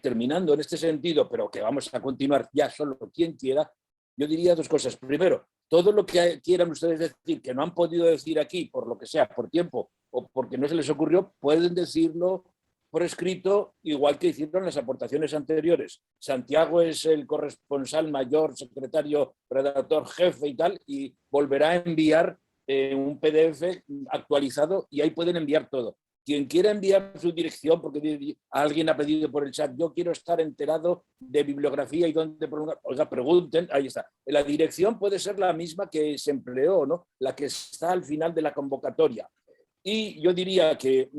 terminando en este sentido, pero que vamos a continuar ya solo quien quiera, yo diría dos cosas. Primero, todo lo que quieran ustedes decir que no han podido decir aquí, por lo que sea, por tiempo o porque no se les ocurrió, pueden decirlo por escrito, igual que hicieron las aportaciones anteriores. Santiago es el corresponsal mayor, secretario, redactor jefe y tal, y volverá a enviar un PDF actualizado y ahí pueden enviar todo. Quien quiera enviar su dirección, porque alguien ha pedido por el chat, yo quiero estar enterado de bibliografía y dónde, oiga, pregunten, ahí está. La dirección puede ser la misma que se empleó, ¿no? La que está al final de la convocatoria. Y yo diría que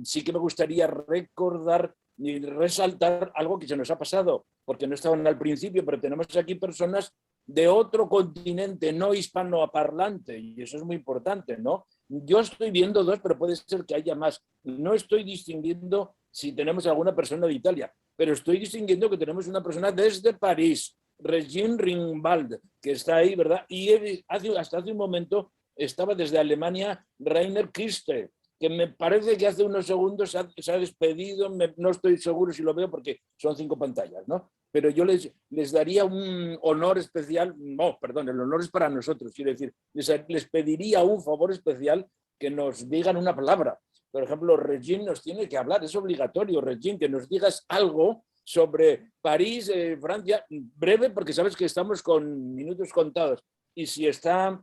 sí que me gustaría recordar y resaltar algo que se nos ha pasado, porque no estaban al principio, pero tenemos aquí personas de otro continente, no hispanoparlante, y eso es muy importante, ¿no? Yo estoy viendo dos, pero puede ser que haya más. No estoy distinguiendo si tenemos alguna persona de Italia, pero estoy distinguiendo que tenemos una persona desde París, Regine Ringwald, que está ahí, ¿verdad? Y hasta hace un momento estaba desde Alemania Rainer Kiste, que me parece que hace unos segundos se ha despedido, no estoy seguro si lo veo porque son 5 pantallas, ¿no? Pero yo les daría un honor especial, no, perdón, el honor es para nosotros, quiero decir, les pediría un favor especial que nos digan una palabra. Por ejemplo, Regine nos tiene que hablar, es obligatorio, Regine, que nos digas algo sobre París, Francia, breve, porque sabes que estamos con minutos contados. Y si está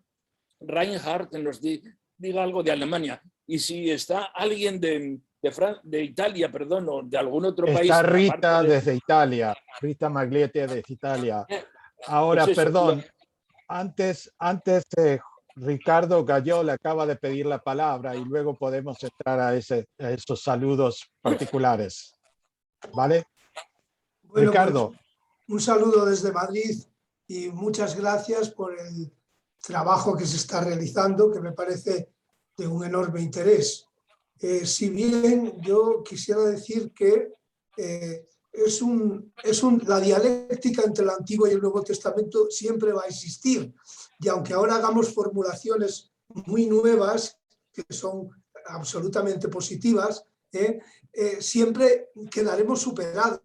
Reinhardt, que nos diga algo de Alemania. Y si está alguien de Italia, perdón, o de algún otro país. Está Rita desde Italia, Rita Maglietti desde Italia. Ahora, pues perdón, antes Ricardo Gallol acaba de pedir la palabra y luego podemos entrar a esos saludos particulares. ¿Vale? Bueno, Ricardo. Pues, un saludo desde Madrid y muchas gracias por el trabajo que se está realizando, que me parece de un enorme interés. Si bien yo quisiera decir que la dialéctica entre el Antiguo y el Nuevo Testamento siempre va a existir. Y aunque ahora hagamos formulaciones muy nuevas, que son absolutamente positivas, siempre quedaremos superados,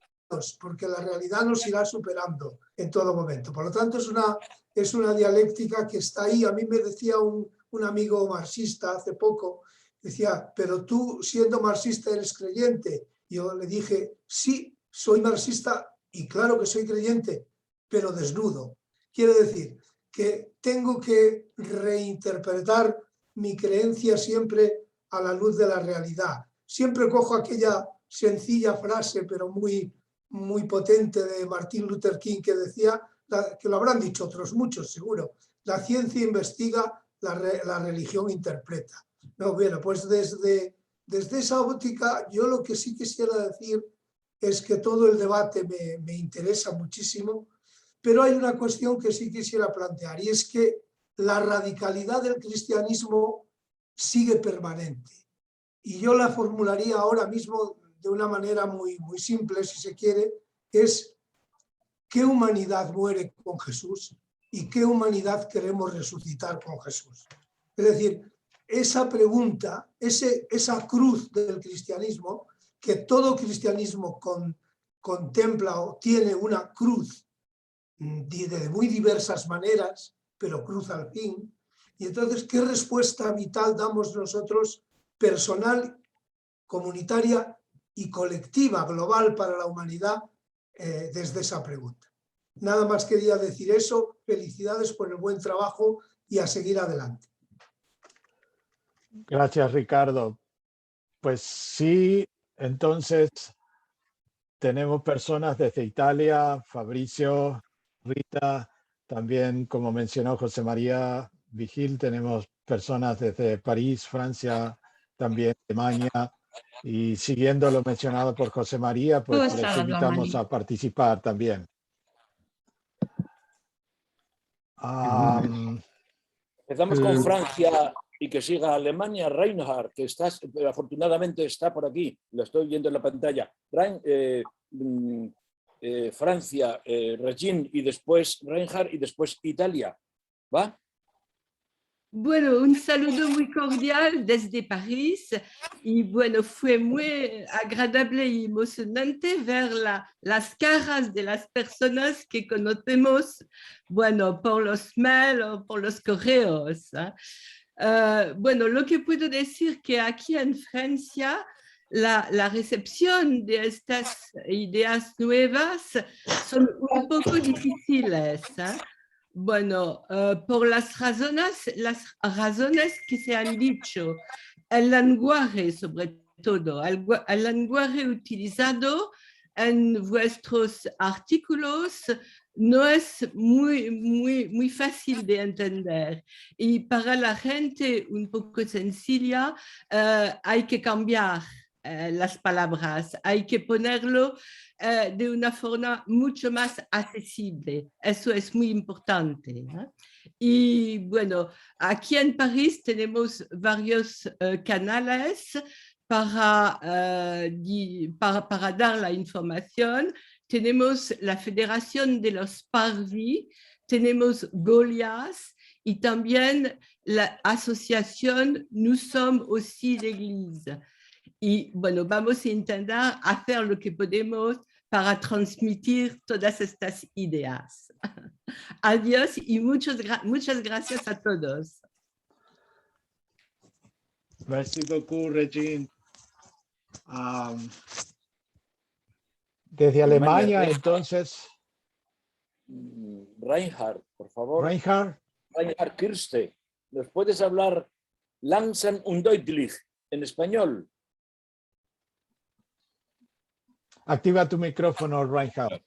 porque la realidad nos irá superando en todo momento. Por lo tanto, es una dialéctica que está ahí. A mí me decía un amigo marxista hace poco, decía, pero tú siendo marxista eres creyente. Yo le dije, sí, soy marxista y claro que soy creyente, pero desnudo. Quiere decir que tengo que reinterpretar mi creencia siempre a la luz de la realidad. Siempre cojo aquella sencilla frase, pero muy potente de Martin Luther King, que decía, que lo habrán dicho otros muchos seguro, la ciencia investiga, la religión interpreta. No, bueno, pues desde esa óptica yo lo que sí quisiera decir es que todo el debate me interesa muchísimo, pero hay una cuestión que sí quisiera plantear y es que la radicalidad del cristianismo sigue permanente. Y yo la formularía ahora mismo de una manera muy simple, si se quiere, es ¿qué humanidad muere con Jesús y qué humanidad queremos resucitar con Jesús? Es decir, esa pregunta, esa cruz del cristianismo, que todo cristianismo contempla o tiene una cruz de muy diversas maneras, pero cruz al fin. Y entonces, ¿qué respuesta vital damos nosotros, personal, comunitaria y colectiva, global para la humanidad, desde esa pregunta? Nada más quería decir eso. Felicidades por el buen trabajo y a seguir adelante. Gracias, Ricardo. Pues sí, entonces tenemos personas desde Italia, Fabricio, Rita, también como mencionó José María Vigil, tenemos personas desde París, Francia, también Alemania, y siguiendo lo mencionado por José María, pues les invitamos a participar también. Empezamos con Francia y que siga Alemania, Reinhardt, que afortunadamente está por aquí, lo estoy viendo en la pantalla. Francia, Regine y después Reinhardt y después Italia. ¿Va? Bueno, un saludo muy cordial desde París y bueno, fue muy agradable y emocionante ver las caras de las personas que conocemos, bueno, por los mails o por los correos. Bueno, lo que puedo decir que aquí en Francia la recepción de estas ideas nuevas son un poco difíciles. Bueno, por las razones que se han dicho, el lenguaje sobre todo, el lenguaje utilizado en vuestros artículos no es muy fácil de entender y para la gente un poco sencilla hay que cambiar las palabras, hay que ponerlo de una forma mucho más accesible. Eso es muy importante. Y bueno, aquí en París tenemos varios canales para dar la información. Tenemos la Federación de los Parvis, tenemos Goliath y también la asociación Nous sommes aussi l'Église. Y bueno, vamos a intentar hacer lo que podemos para transmitir todas estas ideas. Adiós y muchas gracias a todos. Merci beaucoup, Regine. Desde Alemania, entonces. Reinhard, por favor. Reinhard Kirste, ¿nos puedes hablar langsam und deutlich en español? Activa tu micrófono, Reinhard.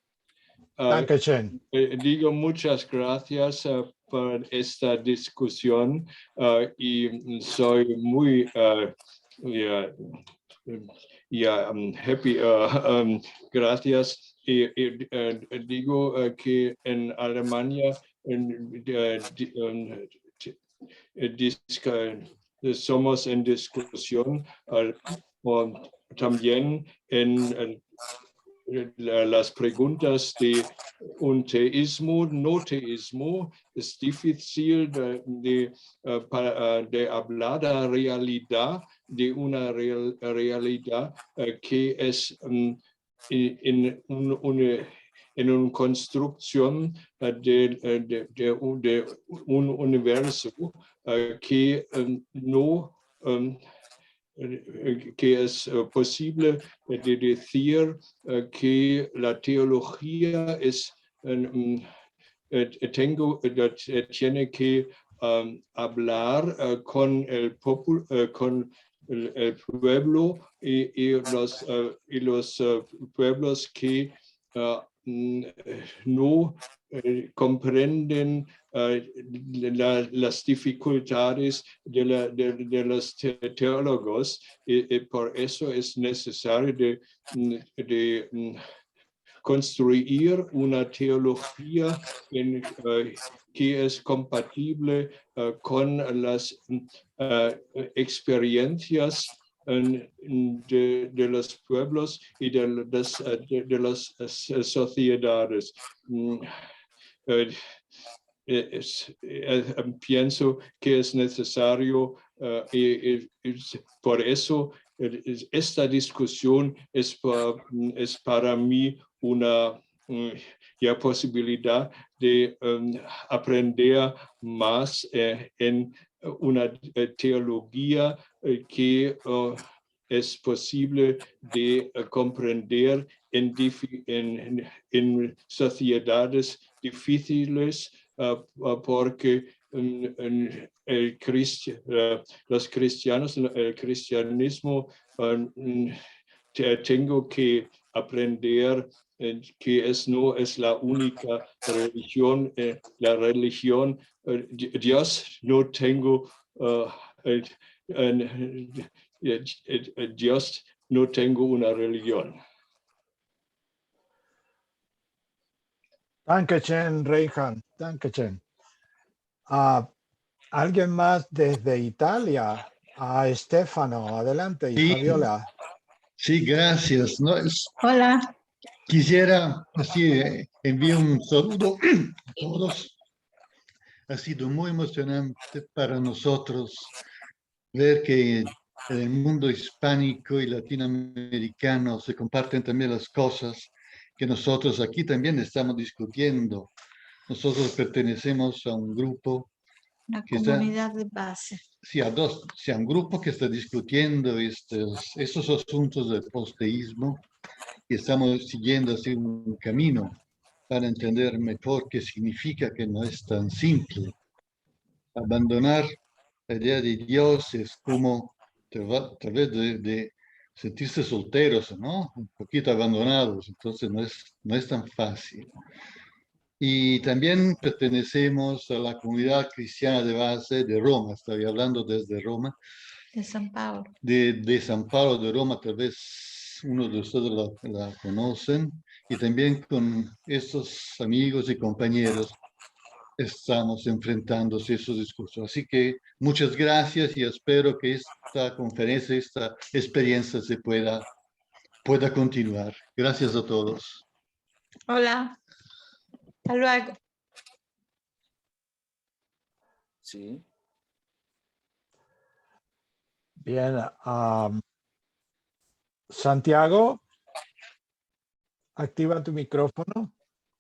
Dankeschön. Digo muchas gracias por esta discusión y soy muy happy. Gracias. Y digo que en Alemania somos en discusión también en las preguntas de un teísmo, no teísmo. Es difícil de hablar de la realidad, de una realidad que es en una construcción de un universo que no que es posible de decir que la teología es tiene que hablar con el pueblo y los pueblos que no comprenden las dificultades de los teólogos y por eso es necesario de construir una teología que es compatible con las experiencias de los pueblos y de las sociedades. Pienso que es necesario y por eso esta discusión es para mí una posibilidad de aprender más en una teología que es posible de comprender en sociedades difíciles porque los cristianos, el cristianismo, tengo que aprender que no es la única religión, la religión, Dios no tengo, Dios no tengo una religión. Dankeschön, Reinhard. Dankeschön. ¿Alguien más desde Italia? Estefano, adelante, y sí, Fabiola. Sí, gracias. ¿No? Hola. Quisiera así enviar un saludo a todos ha sido muy emocionante para nosotros ver que en el mundo hispánico y latinoamericano se comparten también las cosas que nosotros aquí también estamos discutiendo. Nosotros pertenecemos a un grupo Una que está, comunidad de base. sí, a un grupo que está discutiendo estos asuntos del posteísmo y estamos siguiendo así un camino para entender mejor qué significa, que no es tan simple. Abandonar la idea de Dios es como tal vez de sentirse solteros, ¿no? Un poquito abandonados, entonces no es tan fácil. Y también pertenecemos a la comunidad cristiana de base de Roma, estoy hablando desde Roma. De San Pablo. De San Pablo de Roma, tal vez uno de ustedes la conocen, y también con estos amigos y compañeros estamos enfrentando esos discursos. Así que muchas gracias y espero que esta conferencia, esta experiencia se pueda continuar. Gracias a todos. Hola. Hasta luego. Sí. Bien. Santiago, activa tu micrófono.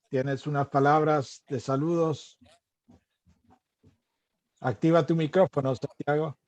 Tienes unas palabras de saludos. Activa tu micrófono, Santiago.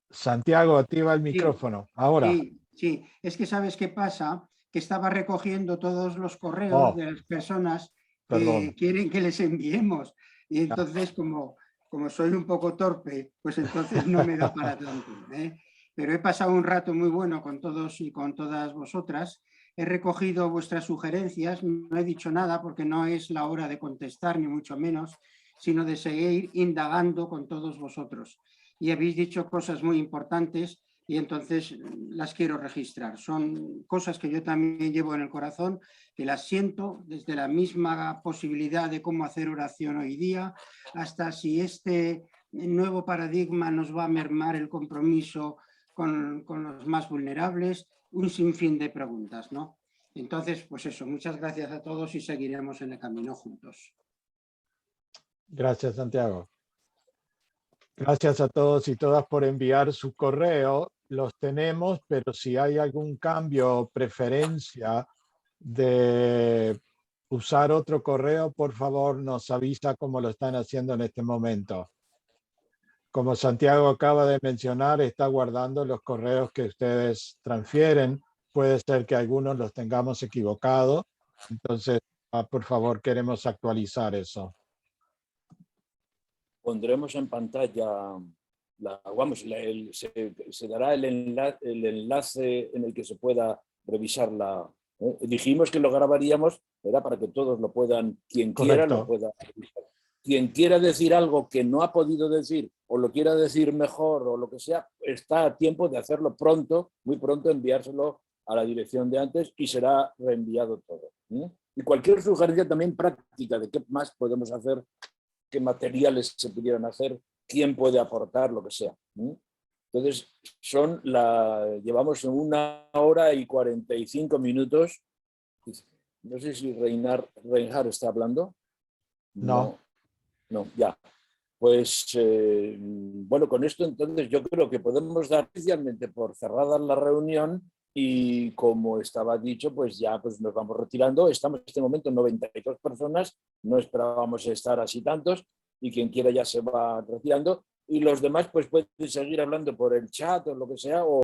Santiago, activa el micrófono. Ahora. Sí, es que ¿sabes qué pasa? Que estaba recogiendo todos los correos de las personas que quieren que les enviemos. Y entonces, como soy un poco torpe, pues entonces no me da para tanto, ¿eh? Pero he pasado un rato muy bueno con todos y con todas vosotras. He recogido vuestras sugerencias, no he dicho nada porque no es la hora de contestar, ni mucho menos, sino de seguir indagando con todos vosotros. Y habéis dicho cosas muy importantes y entonces las quiero registrar. Son cosas que yo también llevo en el corazón, que las siento desde la misma posibilidad de cómo hacer oración hoy día, hasta si este nuevo paradigma nos va a mermar el compromiso con los más vulnerables, un sinfín de preguntas, ¿no? Entonces, pues eso, muchas gracias a todos y seguiremos en el camino juntos. Gracias, Santiago. Gracias a todos y todas por enviar su correo. Los tenemos, pero si hay algún cambio o preferencia de usar otro correo, por favor nos avisa como lo están haciendo en este momento. Como Santiago acaba de mencionar, está guardando los correos que ustedes transfieren. Puede ser que algunos los tengamos equivocados. Entonces, por favor, queremos actualizar eso. Pondremos en pantalla, se dará el enlace en el que se pueda revisarla. Dijimos que lo grabaríamos, era para que todos lo puedan, quien quiera lo pueda revisar. Quien quiera decir algo que no ha podido decir o lo quiera decir mejor o lo que sea, está a tiempo de hacerlo pronto, muy pronto, enviárselo a la dirección de antes y será reenviado todo. Y cualquier sugerencia también práctica de qué más podemos hacer, qué materiales se pudieran hacer, quién puede aportar, lo que sea. Entonces, llevamos 1 hora y 45 minutos. No sé si Reinhard está hablando. No, ya. Pues, bueno, con esto entonces yo creo que podemos dar oficialmente por cerrada la reunión y como estaba dicho, pues ya pues nos vamos retirando. Estamos en este momento 92 personas, no esperábamos estar así tantos y quien quiera ya se va retirando y los demás pues pueden seguir hablando por el chat o lo que sea o